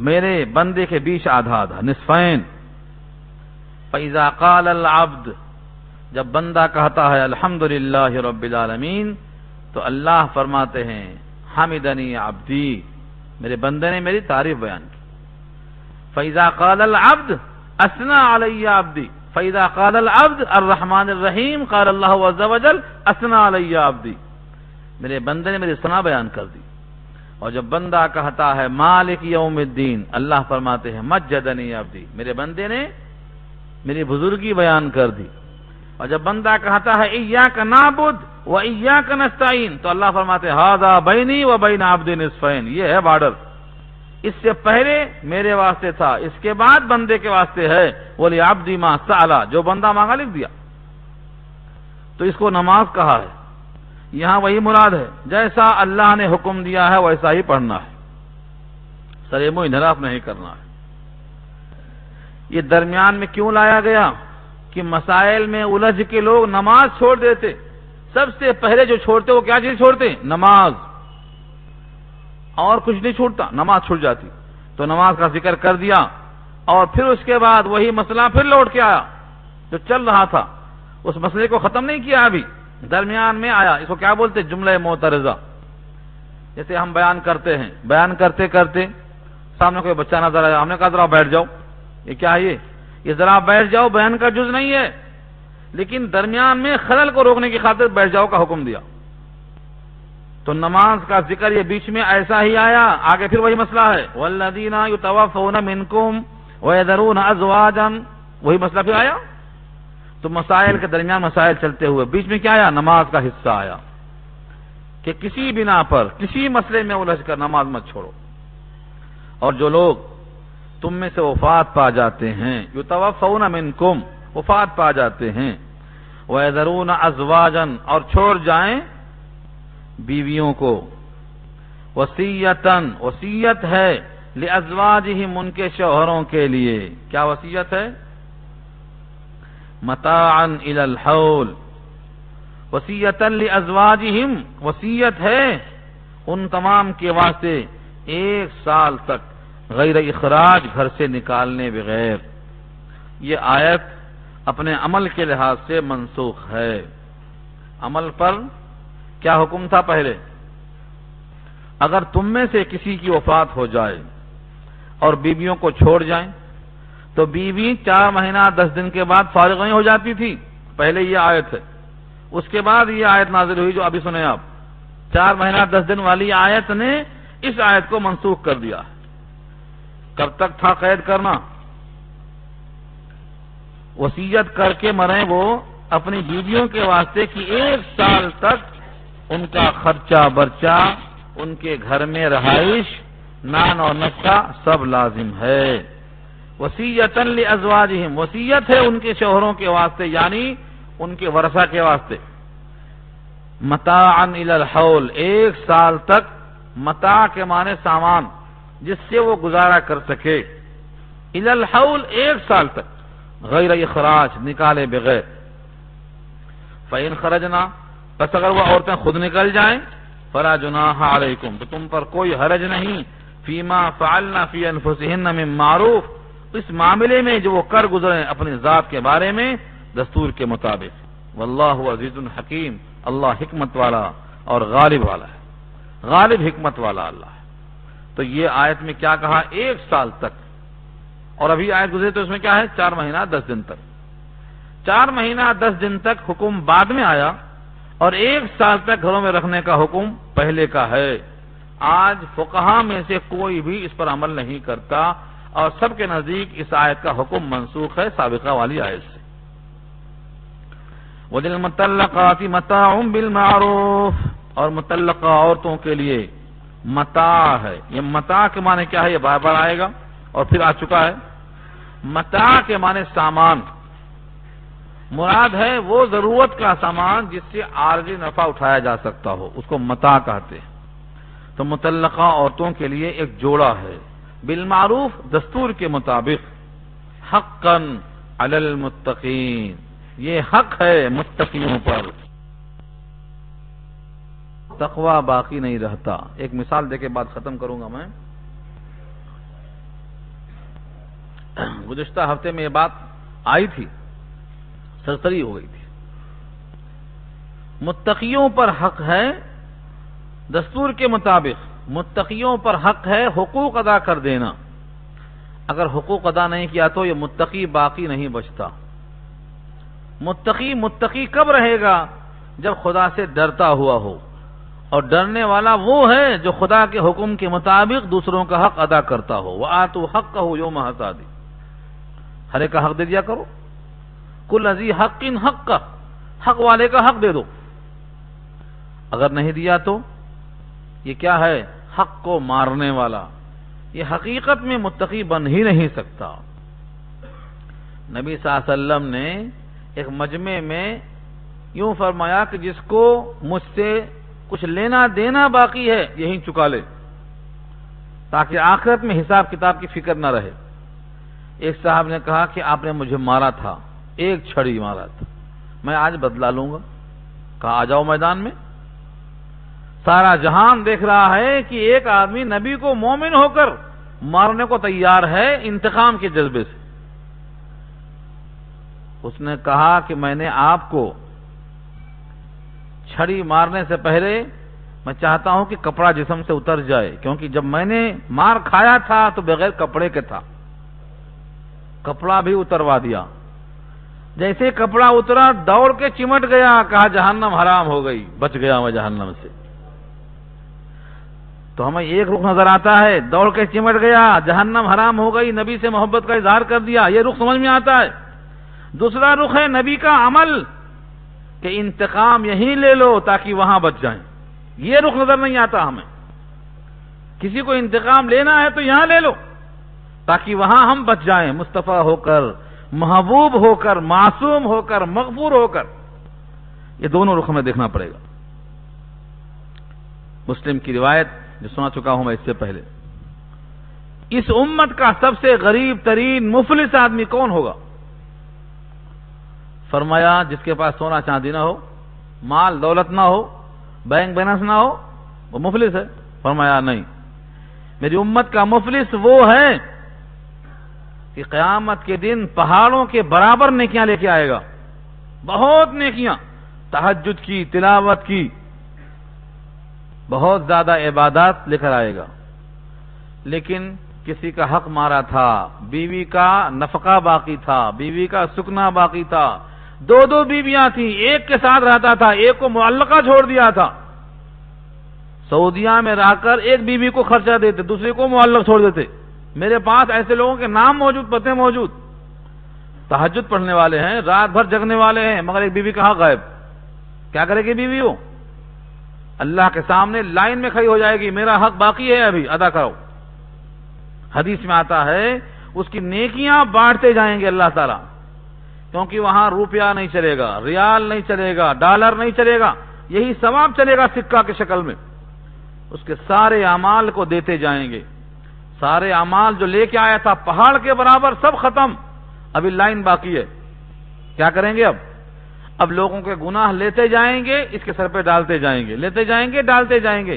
میرے بندے کے بیچ آدھا آدھا، نصفین۔ فَإِذَا قَالَ الْعَبْدُ، جب بندہ کہتا ہے الحمدللہ رب العالمین، تو اللہ فرماتے ہیں حمدنی عبدی، میرے بندے نے میری تعریف بیان کی۔ فَإِذَا قَالَ الْعَبْدُ اثنى علی عبدی، فَإِذَا قَالَ الْعَبْدُ الرحمن الرحیم قال اللہ عز وجل اثنى علی عبدی، میرے بندے نے میری ثنا بیان کر دی۔ اور جب بندہ کہتا ہے مالک یوم الدین، اللہ فرماتے ہیں مجدنی عبدی، میرے بندے نے میری بزرگی بیان کر دی۔ اور جب بندہ کہتا ہے ایاک نعبد و ایاک نستعین، تو اللہ فرماتے ہیں ھذا بینی و بین عبد نصفین، یہ ہے بارڈر، اس سے پہلے میرے واسطے تھا، اس کے بعد بندے کے واسطے ہے، ولعبدی ما سأل، جو بندہ مانگا لکھ دیا۔ تو اس کو نماز کہا ہے، یہاں وہی مراد ہے، جیسا اللہ نے حکم دیا ہے ویسا ہی پڑھنا ہے، سر منہ انحراف نہیں کرنا ہے۔ یہ درمیان میں کیوں لایا گیا؟ کہ مسائل میں الجھ کے لوگ نماز چھوڑ دیتے، سب سے پہلے جو چھوڑتے وہ کیا چیز چھوڑتے؟ نماز، اور کچھ نہیں چھوڑتا، نماز چھوٹ جاتی۔ تو نماز کا ذکر کر دیا، اور پھر اس کے بعد وہی مسئلہ پھر لوٹ کے آیا جو چل رہا تھا، اس مسئلے کو ختم نہیں کیا، ابھی درمیان میں آیا۔ اس کو کیا بولتے؟ جملہ معترضہ۔ جیسے ہم بیان کرتے ہیں، بیان کرتے کرتے سامنے کوئی بچہ نظر آیا، ہم نے کہا ذرا بیٹھ جاؤ، یہ کیا ہے؟ یہ ذرا بیٹھ جاؤ بیان کا جز نہیں ہے، لیکن درمیان میں خلل کو روکنے کی خاطر بیٹھ جاؤ کا حکم دیا۔ تو نماز کا ذکر یہ بیچ میں ایسا ہی آیا، آگے پھر وہی مسئلہ ہے والذین یتوفون منکم ویذرون ازواجا، وہی مسئلہ پھر آیا۔ تو مسائل کے درمیان مسائل چلتے ہوئے بیچ میں کیا آیا؟ نماز کا حصہ آیا کہ کسی بنا پر کسی مسئلے میں الجھ کر نماز مت چھوڑو۔ اور جو لوگ تم میں سے وفات پا جاتے ہیں، یتوفون منکم، وفات پا جاتے ہیں، ویذرون ازواجا، اور چھوڑ جائیں بیویوں کو، وصیتاً، وصیت ہے، لازواجہم، ان کے شوہروں کے لیے۔ کیا وصیت ہے؟ متاعاً الی الحول، وصیتاً لازواجہم، وصیت ہے ان تمام کے واسطے 1 سال تک غیر اخراج، گھر سے نکالنے بغیر۔ یہ آیت اپنے عمل کے لحاظ سے منسوخ ہے، عمل پر کیا حکم تھا پہلے؟ اگر تم میں سے کسی کی وفات ہو جائے اور بیویوں کو چھوڑ جائیں تو بیوی 4 مہینہ 10 دن کے بعد فارغ نہیں ہو جاتی تھی؟ پہلے یہ آیت ہے، اس کے بعد یہ آیت نازل ہوئی جو ابھی سنیں آپ۔ 4 مہینہ 10 دن والی آیت نے اس آیت کو منسوخ کر دیا۔ کب تک تھا قید کرنا؟ وصیت کر کے مریں وہ اپنی بیویوں کے واسطے کہ 1 سال تک ان کا خرچہ برچہ، ان کے گھر میں رہائش، نان اور نفقہ سب لازم ہے۔ وصیتاً لازواجہم، وصیت ہے ان کے شوہروں کے واسطے یعنی ان کے ورثہ کے واسطے۔ متاعاً الی الحول، 1 سال تک، متاع کے معنی سامان جس سے وہ گزارا کر سکے، الی الحول 1 سال تک، غیر اخراج، نکالے بغیر۔ فإن خرجنا، پس اگر وہ عورتیں خود نکل جائیں، فلا جناح علیکم، تو تم پر کوئی حرج نہیں، فیما فعلنا فی انفسہن من معروف، اس معاملے میں جو وہ کر گزریں اپنی ذات کے بارے میں دستور کے مطابق۔ واللہ عزیز حکیم، اللہ حکمت والا اور غالب والا ہے، غالب حکمت والا اللہ ہے۔ تو یہ آیت میں کیا کہا؟ 1 سال تک، اور ابھی آیت گزرے تو اس میں کیا ہے؟ 4 مہینہ 10 دن تک۔ 4 مہینہ 10 دن تک حکم بعد میں آیا اور 1 سال تک گھروں میں رکھنے کا حکم پہلے کا ہے۔ آج فقہا میں سے کوئی بھی اس پر عمل نہیں کرتا اور سب کے نزدیک اس آیت کا حکم منسوخ ہے سابقہ والی آیت سے۔ وَلِلْمُطَلَّقَاتِ مَتَاعٌ بِالْمَعْرُوفِ، اور مطلقہ عورتوں کے لیے متاع ہے۔ یہ متاع کے معنی کیا ہے؟ یہ بار بار آئے گا اور پھر آ چکا ہے۔ متاع کے معنی سامان، مراد ہے وہ ضرورت کا سامان جس سے عارضی نفع اٹھایا جا سکتا ہو، اس کو متاع کہتے ہیں۔ تو مطلقہ عورتوں کے لیے ایک جوڑا ہے، بالمعروف، دستور کے مطابق، حقاً علی المتقین، یہ حق ہے متقیوں پر۔ تقوی باقی نہیں رہتا۔ ایک مثال دے کے بعد ختم کروں گا میں۔ گزشتہ ہفتے میں یہ بات آئی تھی، سرسری ہو گئی تھی۔ متقیوں پر حق ہے دستور کے مطابق، متقیوں پر حق ہے حقوق ادا کر دینا۔ اگر حقوق ادا نہیں کیا تو یہ متقی باقی نہیں بچتا۔ متقی کب رہے گا؟ جب خدا سے ڈرتا ہوا ہو، اور ڈرنے والا وہ ہے جو خدا کے حکم کے مطابق دوسروں کا حق ادا کرتا ہو۔ وَآتُوا حَقَّهُ يَوْمَ حَصَادِهِ، ہر ایک کا حق دے دیا کرو۔ کل ذی حق حقہ، حق والے کا حق دے دو۔ اگر نہیں دیا تو یہ کیا ہے؟ حق کو مارنے والا۔ یہ حقیقت میں متقی بن ہی نہیں سکتا۔ نبی صلی اللہ علیہ وسلم نے ایک مجمع میں یوں فرمایا کہ جس کو مجھ سے کچھ لینا دینا باقی ہے یہی چکا لے، تاکہ آخرت میں حساب کتاب کی فکر نہ رہے۔ ایک صاحب نے کہا کہ آپ نے مجھے مارا تھا، 1 چھڑی مارا تھا، میں آج بدلا لوں گا۔ کہا آ جاؤ میدان میں۔ سارا جہان دیکھ رہا ہے کہ ایک آدمی نبی کو مومن ہو کر مارنے کو تیار ہے انتقام کے جذبے سے۔ اس نے کہا کہ میں نے آپ کو چھڑی مارنے سے پہلے میں چاہتا ہوں کہ کپڑا جسم سے اتر جائے، کیونکہ جب میں نے مار کھایا تھا تو بغیر کپڑے کے تھا، کپڑا بھی اتروا دیا۔ جیسے کپڑا اترا دوڑ کے چمٹ گیا، کہا جہنم حرام ہو گئی، بچ گیا میں جہنم سے۔ تو ہمیں ایک رخ نظر آتا ہے، دوڑ کے چمٹ گیا، جہنم حرام ہو گئی، نبی سے محبت کا اظہار کر دیا، یہ رخ سمجھ میں آتا ہے۔ دوسرا رخ ہے نبی کا عمل، کہ انتقام یہیں لے لو تاکہ وہاں بچ جائیں، یہ رخ نظر نہیں آتا ہمیں۔ کسی کو انتقام لینا ہے تو یہاں لے لو تاکہ وہاں ہم بچ جائیں، مصطفیٰ ہو کر، محبوب ہو کر، معصوم ہو کر، مغفور ہو کر۔ یہ دونوں رخ ہمیں دیکھنا پڑے گا۔ مسلم کی روایت جو سنا چکا ہوں میں اس سے پہلے، اس امت کا سب سے غریب ترین مفلس آدمی کون ہوگا؟ فرمایا جس کے پاس سونا چاندی نہ ہو، مال دولت نہ ہو، بینک بیلنس نہ ہو، وہ مفلس ہے؟ فرمایا نہیں، میری امت کا مفلس وہ ہے کہ قیامت کے دن پہاڑوں کے برابر نیکیاں لے کے آئے گا، بہت نیکیاں، تہجد کی، تلاوت کی، بہت زیادہ عبادات لے کر آئے گا، لیکن کسی کا حق مارا تھا، بیوی کا نفقہ باقی تھا، بیوی کا سکنا باقی تھا، دو دو بیویاں تھیں، ایک کے ساتھ رہتا تھا، ایک کو معلقہ چھوڑ دیا تھا، سعودیہ میں رہ کر ایک بیوی کو خرچہ دیتے، دوسرے کو معلق چھوڑ دیتے۔ میرے پاس ایسے لوگوں کے نام موجود، پتے موجود، تہجد پڑھنے والے ہیں، رات بھر جگنے والے ہیں، مگر ایک بیوی کا حق غائب۔ کیا کرے گی بیوی؟ وہ اللہ کے سامنے لائن میں کھڑی ہو جائے گی، میرا حق باقی ہے، ابھی ادا کرو۔ حدیث میں آتا ہے اس کی نیکیاں بانٹتے جائیں گے اللہ تعالیٰ، کیونکہ وہاں روپیہ نہیں چلے گا، ریال نہیں چلے گا، ڈالر نہیں چلے گا، یہی ثواب چلے گا سکہ کی شکل میں۔ اس کے سارے اعمال کو دیتے جائیں گے، سارے اعمال جو لے کے آیا تھا پہاڑ کے برابر سب ختم، ابھی لائن باقی ہے۔ کیا کریں گے اب لوگوں کے گناہ لیتے جائیں گے، اس کے سر پہ ڈالتے جائیں گے، لیتے جائیں گے، ڈالتے جائیں گے،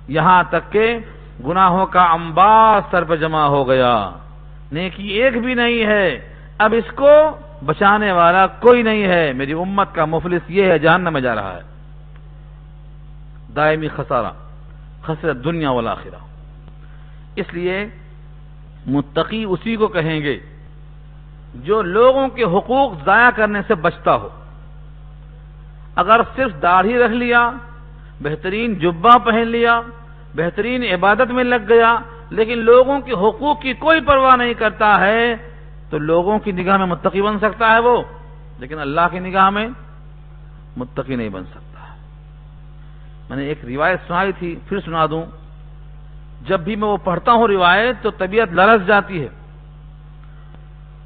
یہاں تک کہ گناہوں کا انبار سر پہ جمع ہو گیا، نیکی ایک بھی نہیں ہے، اب اس کو بچانے والا کوئی نہیں ہے۔ میری امت کا مفلس یہ ہے، جہنم میں جا رہا ہے، دائمی خسارہ، خسرت دنیا والآخرہ۔ اس لیے متقی اسی کو کہیں گے جو لوگوں کے حقوق ضائع کرنے سے بچتا ہو۔ اگر صرف داڑھی رکھ لیا، بہترین جبہ پہن لیا، بہترین عبادت میں لگ گیا، لیکن لوگوں کے حقوق کی کوئی پرواہ نہیں کرتا ہے، تو لوگوں کی نگاہ میں متقی بن سکتا ہے وہ، لیکن اللہ کی نگاہ میں متقی نہیں بن سکتا۔ میں نے ایک روایت سنائی تھی، پھر سنا دوں۔ جب بھی میں وہ پڑھتا ہوں روایت تو طبیعت لرز جاتی ہے۔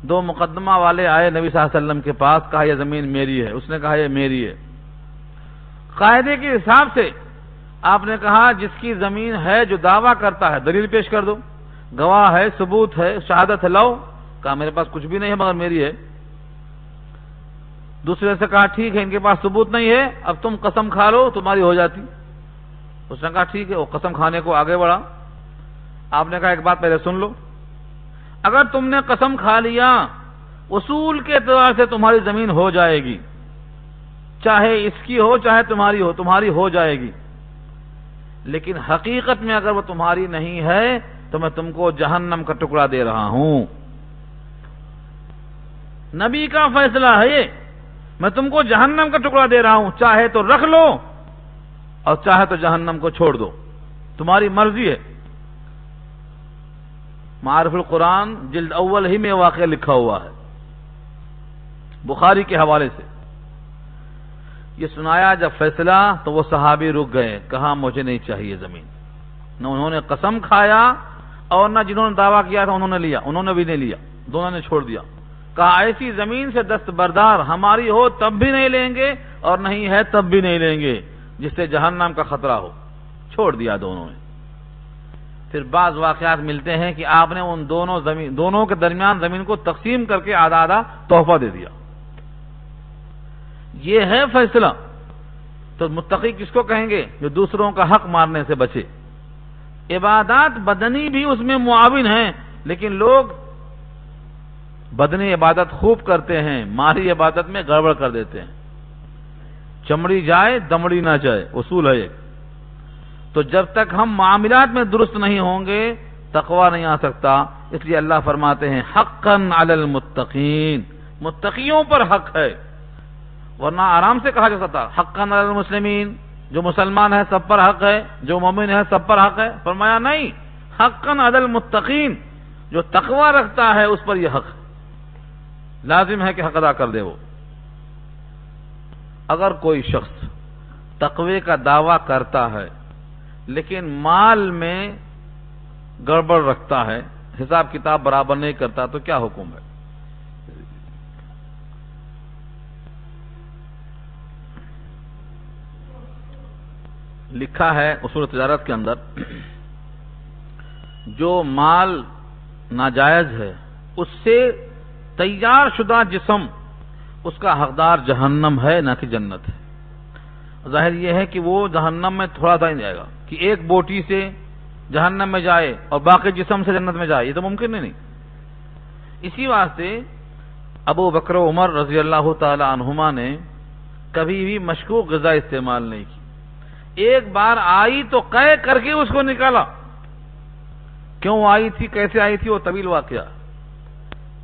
دو مقدمہ والے آئے نبی صلی اللہ علیہ وسلم کے پاس، کہا یہ زمین میری ہے، اس نے کہا یہ میری ہے۔ قاعدے کے حساب سے آپ نے کہا جس کی زمین ہے جو دعویٰ کرتا ہے دلیل پیش کر دو، گواہ ہے، ثبوت ہے، شہادت ہے، لاؤ۔ کہا میرے پاس کچھ بھی نہیں ہے مگر میری ہے۔ دوسرے سے کہا ٹھیک ہے ان کے پاس ثبوت نہیں ہے، اب تم قسم کھا لو تمہاری ہو جاتی۔ اس نے کہا ٹھیک ہے، وہ قسم کھانے کو آگے بڑھا۔ آپ نے کہا ایک بات پہلے سن لو، اگر تم نے قسم کھا لیا اصول کے اعتبار سے تمہاری زمین ہو جائے گی، چاہے اس کی ہو چاہے تمہاری ہو جائے گی، لیکن حقیقت میں اگر وہ تمہاری نہیں ہے تو میں تم کو جہنم کا ٹکڑا دے رہا ہوں۔ نبی کا فیصلہ ہے یہ، میں تم کو جہنم کا ٹکڑا دے رہا ہوں، چاہے تو رکھ لو اور چاہے تو جہنم کو چھوڑ دو، تمہاری مرضی ہے۔ معارف القرآن جلد اول ہی میں واقعہ لکھا ہوا ہے، بخاری کے حوالے سے۔ یہ سنایا جب فیصلہ تو وہ صحابی رک گئے، کہا مجھے نہیں چاہیے زمین۔ نہ انہوں نے قسم کھایا اور نہ جنہوں نے دعویٰ کیا تھا انہوں نے لیا، انہوں نے بھی نہیں لیا، دونوں نے چھوڑ دیا۔ کہا ایسی زمین سے دستبردار ہماری ہو تب بھی نہیں لیں گے اور نہیں ہے تب بھی نہیں لیں گے جس سے جہنم کا خطرہ ہو۔ چھوڑ دیا دونوں نے۔ پھر بعض واقعات ملتے ہیں کہ آپ نے ان دونوں کے درمیان زمین کو تقسیم کر کے آدھا آدھا تحفہ دے دیا۔ یہ ہے فیصلہ۔ تو متقی کس کو کہیں گے؟ جو دوسروں کا حق مارنے سے بچے۔ عبادات بدنی بھی اس میں معاون ہیں، لیکن لوگ بدنی عبادت خوب کرتے ہیں، مالی عبادت میں گڑبڑ کر دیتے ہیں۔ چمڑی جائے دمڑی نہ جائے، اصول ہے ایک۔ تو جب تک ہم معاملات میں درست نہیں ہوں گے تقویٰ نہیں آ سکتا۔ اس لیے اللہ فرماتے ہیں حقاً علی المتقین، متقیوں پر حق ہے، ورنہ آرام سے کہا جا سکتا حقاً علی المسلمین، جو مسلمان ہے سب پر حق ہے، جو مومن ہے سب پر حق ہے۔ فرمایا نہیں، حقاً علی المتقین، جو تقویٰ رکھتا ہے اس پر یہ حق ہے، لازم ہے کہ حق ادا کر دے وہ۔ اگر کوئی شخص تقوی کا دعویٰ کرتا ہے لیکن مال میں گڑبڑ رکھتا ہے، حساب کتاب برابر نہیں کرتا، تو کیا حکم ہے؟ لکھا ہے اصول تجارت کے اندر، جو مال ناجائز ہے اس سے تیار شدہ جسم اس کا حقدار جہنم ہے نہ کہ جنت ہے۔ ظاہر یہ ہے کہ وہ جہنم میں تھوڑا سا نہیں جائے گا کہ ایک بوٹی سے جہنم میں جائے اور باقی جسم سے جنت میں جائے، یہ تو ممکن نہیں۔ اسی واسطے ابو بکر و عمر رضی اللہ تعالی عنہما نے کبھی بھی مشکوک غذا استعمال نہیں کی۔ ایک بار آئی تو قے کر کے اس کو نکالا. کیوں آئی تھی، کیسے آئی تھی، وہ طویل واقعہ.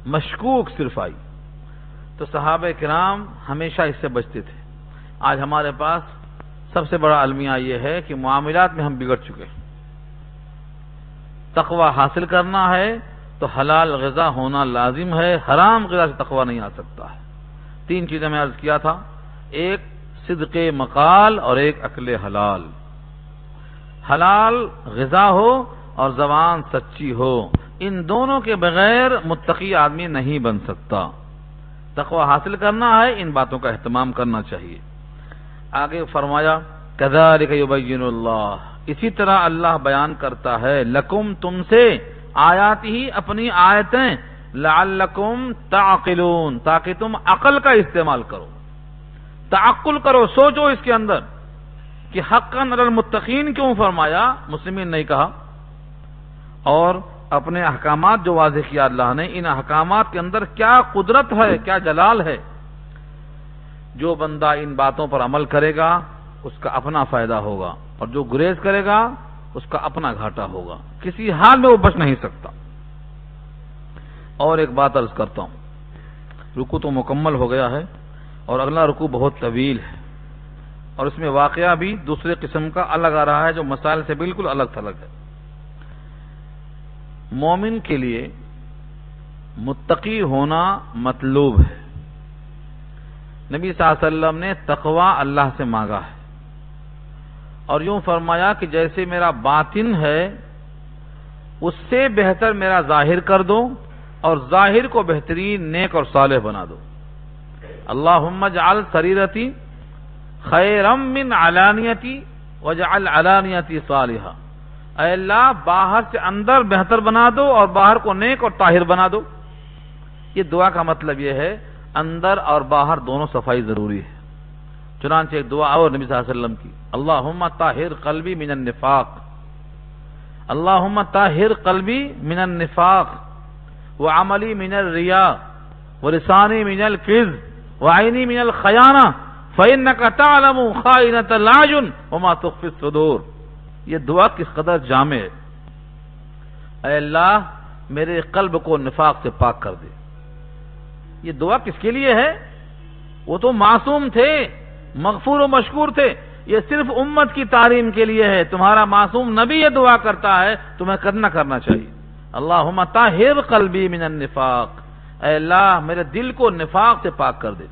مشکوک صرف آئی. تو صحابہ کرام ہمیشہ اس سے بچتے تھے. آج ہمارے پاس سب سے بڑا المیہ یہ ہے کہ معاملات میں ہم بگڑ چکے ہیں. تقوی حاصل کرنا ہے تو حلال غذا ہونا لازم ہے، حرام غذا سے تقوی نہیں آ سکتا ہے. 3 چیزیں میں عرض کیا تھا، ایک صدق مقال اور ایک اکل حلال. حلال غذا ہو اور زبان سچی ہو، ان دونوں کے بغیر متقی آدمی نہیں بن سکتا. تقوی حاصل کرنا ہے، ان باتوں کا اہتمام کرنا چاہیے. آگے فرمایا کذالک یبین اللہ، اسی طرح اللہ بیان کرتا ہے لکم تم سے آیات ہی اپنی آیتیں، لعلکم تعقلون تاکہ تم عقل کا استعمال کرو، تعقل کرو، سوچو اس کے اندر کہ حقاً علی المتقین کیوں فرمایا، مسلمین نہیں کہا. اور اپنے احکامات جو واضح کیا اللہ نے، ان احکامات کے اندر کیا قدرت ہے، کیا جلال ہے. جو بندہ ان باتوں پر عمل کرے گا اس کا اپنا فائدہ ہوگا، اور جو گریز کرے گا اس کا اپنا گھاٹا ہوگا، کسی حال میں وہ بچ نہیں سکتا. اور ایک بات عرض کرتا ہوں، رکوع تو مکمل ہو گیا ہے اور اگلا رکوع بہت طویل ہے، اور اس میں واقعہ بھی دوسرے قسم کا الگ آ رہا ہے جو مسائل سے بالکل الگ تھلگ ہے. مومن کے لیے متقی ہونا مطلوب ہے. نبی صلی اللہ علیہ وسلم نے تقوی اللہ سے مانگا ہے، اور یوں فرمایا کہ جیسے میرا باطن ہے اس سے بہتر میرا ظاہر کر دو، اور ظاہر کو بہترین نیک اور صالح بنا دو. اللہم اجعل سریرتی خیرا من علانیتی واجعل علانیتی صالحہ. اے اللہ باہر سے اندر بہتر بنا دو اور باہر کو نیک اور طاہر بنا دو. یہ دعا کا مطلب یہ ہے اندر اور باہر دونوں صفائی ضروری ہے. چنانچہ ایک دعا اور نبی صلی اللہ علیہ وسلم کی، اللہم طاہر قلبی من النفاق، اللہم طاہر قلبی من النفاق وعملی من الریاء ولسانی من الکذب وعینی من الخیانہ فإنک تعلم خائنۃ الاعین وما تخفی الصدور. یہ دعا کس قدر جامع ہے. اے اللہ میرے قلب کو نفاق سے پاک کر دے. یہ دعا کس کے لیے ہے؟ وہ تو معصوم تھے، مغفور و مشکور تھے. یہ صرف امت کی تعلیم کے لیے ہے. تمہارا معصوم نبی یہ دعا کرتا ہے، تمہیں کرنا چاہیے. اللہم طاہر قلبی من النفاق، اے اللہ میرے دل کو نفاق سے پاک کر دے.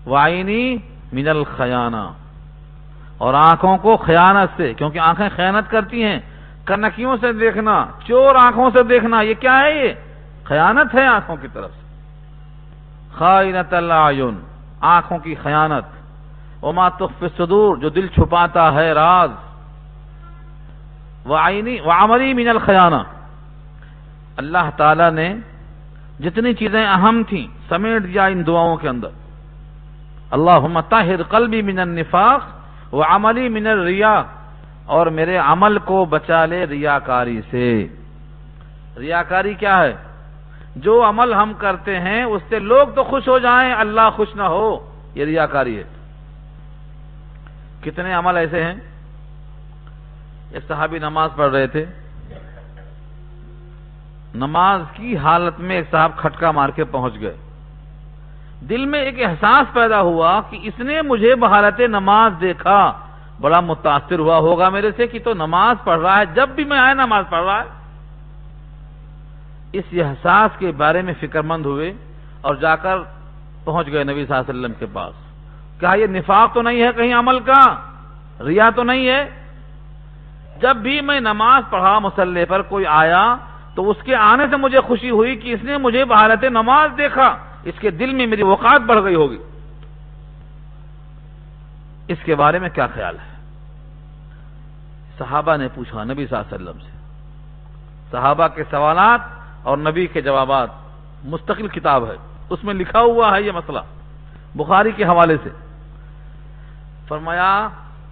وعینی من الخیانہ، اور آنکھوں کو خیانت سے، کیونکہ آنکھیں خیانت کرتی ہیں. کنکیوں سے دیکھنا، چور آنکھوں سے دیکھنا، یہ کیا ہے؟ یہ خیانت ہے آنکھوں کی طرف سے. خائنۃ الاعین، آنکھوں کی خیانت. وما تخفی الصدور، جو دل چھپاتا ہے راز. وعملی من الخیانہ، اللہ تعالی نے جتنی چیزیں اہم تھیں سمیٹ دیا ان دعاؤں کے اندر. اللہم طاہر قلبی من النفاق وعملی من الریاء، اور میرے عمل کو بچا لے ریاکاری سے. ریاکاری کیا ہے؟ جو عمل ہم کرتے ہیں اس سے لوگ تو خوش ہو جائیں، اللہ خوش نہ ہو، یہ ریاکاری ہے. کتنے عمل ایسے ہیں. ایک صحابی نماز پڑھ رہے تھے، نماز کی حالت میں ایک صاحب کھٹکا مار کے پہنچ گئے. دل میں ایک احساس پیدا ہوا کہ اس نے مجھے بحالت نماز دیکھا، بڑا متاثر ہوا ہوگا میرے سے کہ تو نماز پڑھ رہا ہے، جب بھی میں آیا نماز پڑھ رہا ہے. اس احساس کے بارے میں فکر مند ہوئے اور جا کر پہنچ گئے نبی صلی اللہ علیہ وسلم کے پاس. کہا یہ نفاق تو نہیں ہے کہیں عمل کا، ریا تو نہیں ہے؟ جب بھی میں نماز پڑھا مصلی پر کوئی آیا تو اس کے آنے سے مجھے خوشی ہوئی کہ اس نے مجھے بحالت نماز دیکھا، اس کے دل میں میری وقار بڑھ گئی ہوگی. اس کے بارے میں کیا خیال ہے؟ صحابہ نے پوچھا نبی صلی اللہ علیہ وسلم سے. صحابہ کے سوالات اور نبی کے جوابات، مستقل کتاب ہے، اس میں لکھا ہوا ہے یہ مسئلہ بخاری کے حوالے سے. فرمایا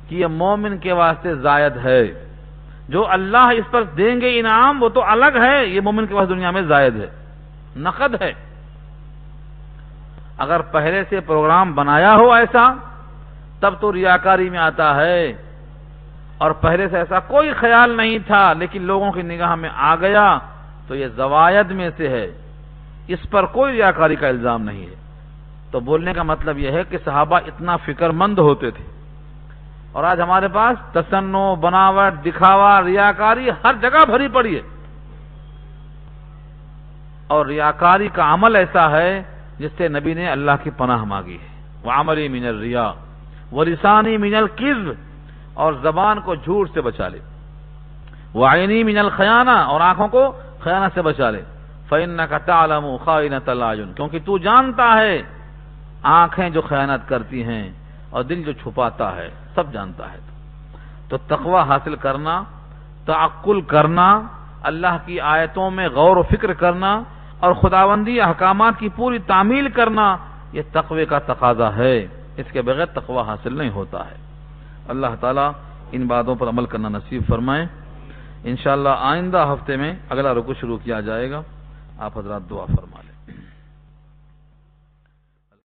کہ یہ مومن کے واسطے زائد ہے، جو اللہ اس پر دیں گے انعام وہ تو الگ ہے، یہ مومن کے واسطے دنیا میں زائد ہے، نقد ہے. اگر پہلے سے پروگرام بنایا ہو ایسا تب تو ریاکاری میں آتا ہے، اور پہلے سے ایسا کوئی خیال نہیں تھا لیکن لوگوں کی نگاہ میں آ گیا تو یہ زوائد میں سے ہے، اس پر کوئی ریاکاری کا الزام نہیں ہے۔ تو بولنے کا مطلب یہ ہے کہ صحابہ اتنا فکر مند ہوتے تھے، اور آج ہمارے پاس تصنع، بناوٹ، دکھاوا، ریاکاری ہر جگہ بھری پڑی ہے، اور ریاکاری کا عمل ایسا ہے جس سے نبی نے اللہ کی پناہ مانگی ہے۔ وَعَمَلِي مِنَ الرِّيَاءِ وَلِسَانِي مِنَ الْكِذْبِ، اور زبان کو جھوٹ سے بچا لے، وَعَيْنِي مِنَ الْخِيَانَةِ، اور آنکھوں کو خیانت سے بچا لے، فَإِنَّكَ تَعْلَمُ خَائِنَةَ الْأَعْيُنِ، کیونکہ تو جانتا ہے آنکھیں جو خیانت کرتی ہیں اور دل جو چھپاتا ہے سب جانتا ہے۔ تو تقوی حاصل کرنا، تعقل کرنا، اللہ کی آیتوں میں غور و فکر کرنا اور خداوندی احکامات کی پوری تعمیل کرنا، یہ تقوی کا تقاضا ہے، اس کے بغیر تقوی حاصل نہیں ہوتا ہے۔ اللہ تعالیٰ ان باتوں پر عمل کرنا نصیب فرمائے۔ انشاءاللہ آئندہ ہفتے میں اگلا رکوع شروع کیا جائے گا، آپ حضرات دعا فرما لیں۔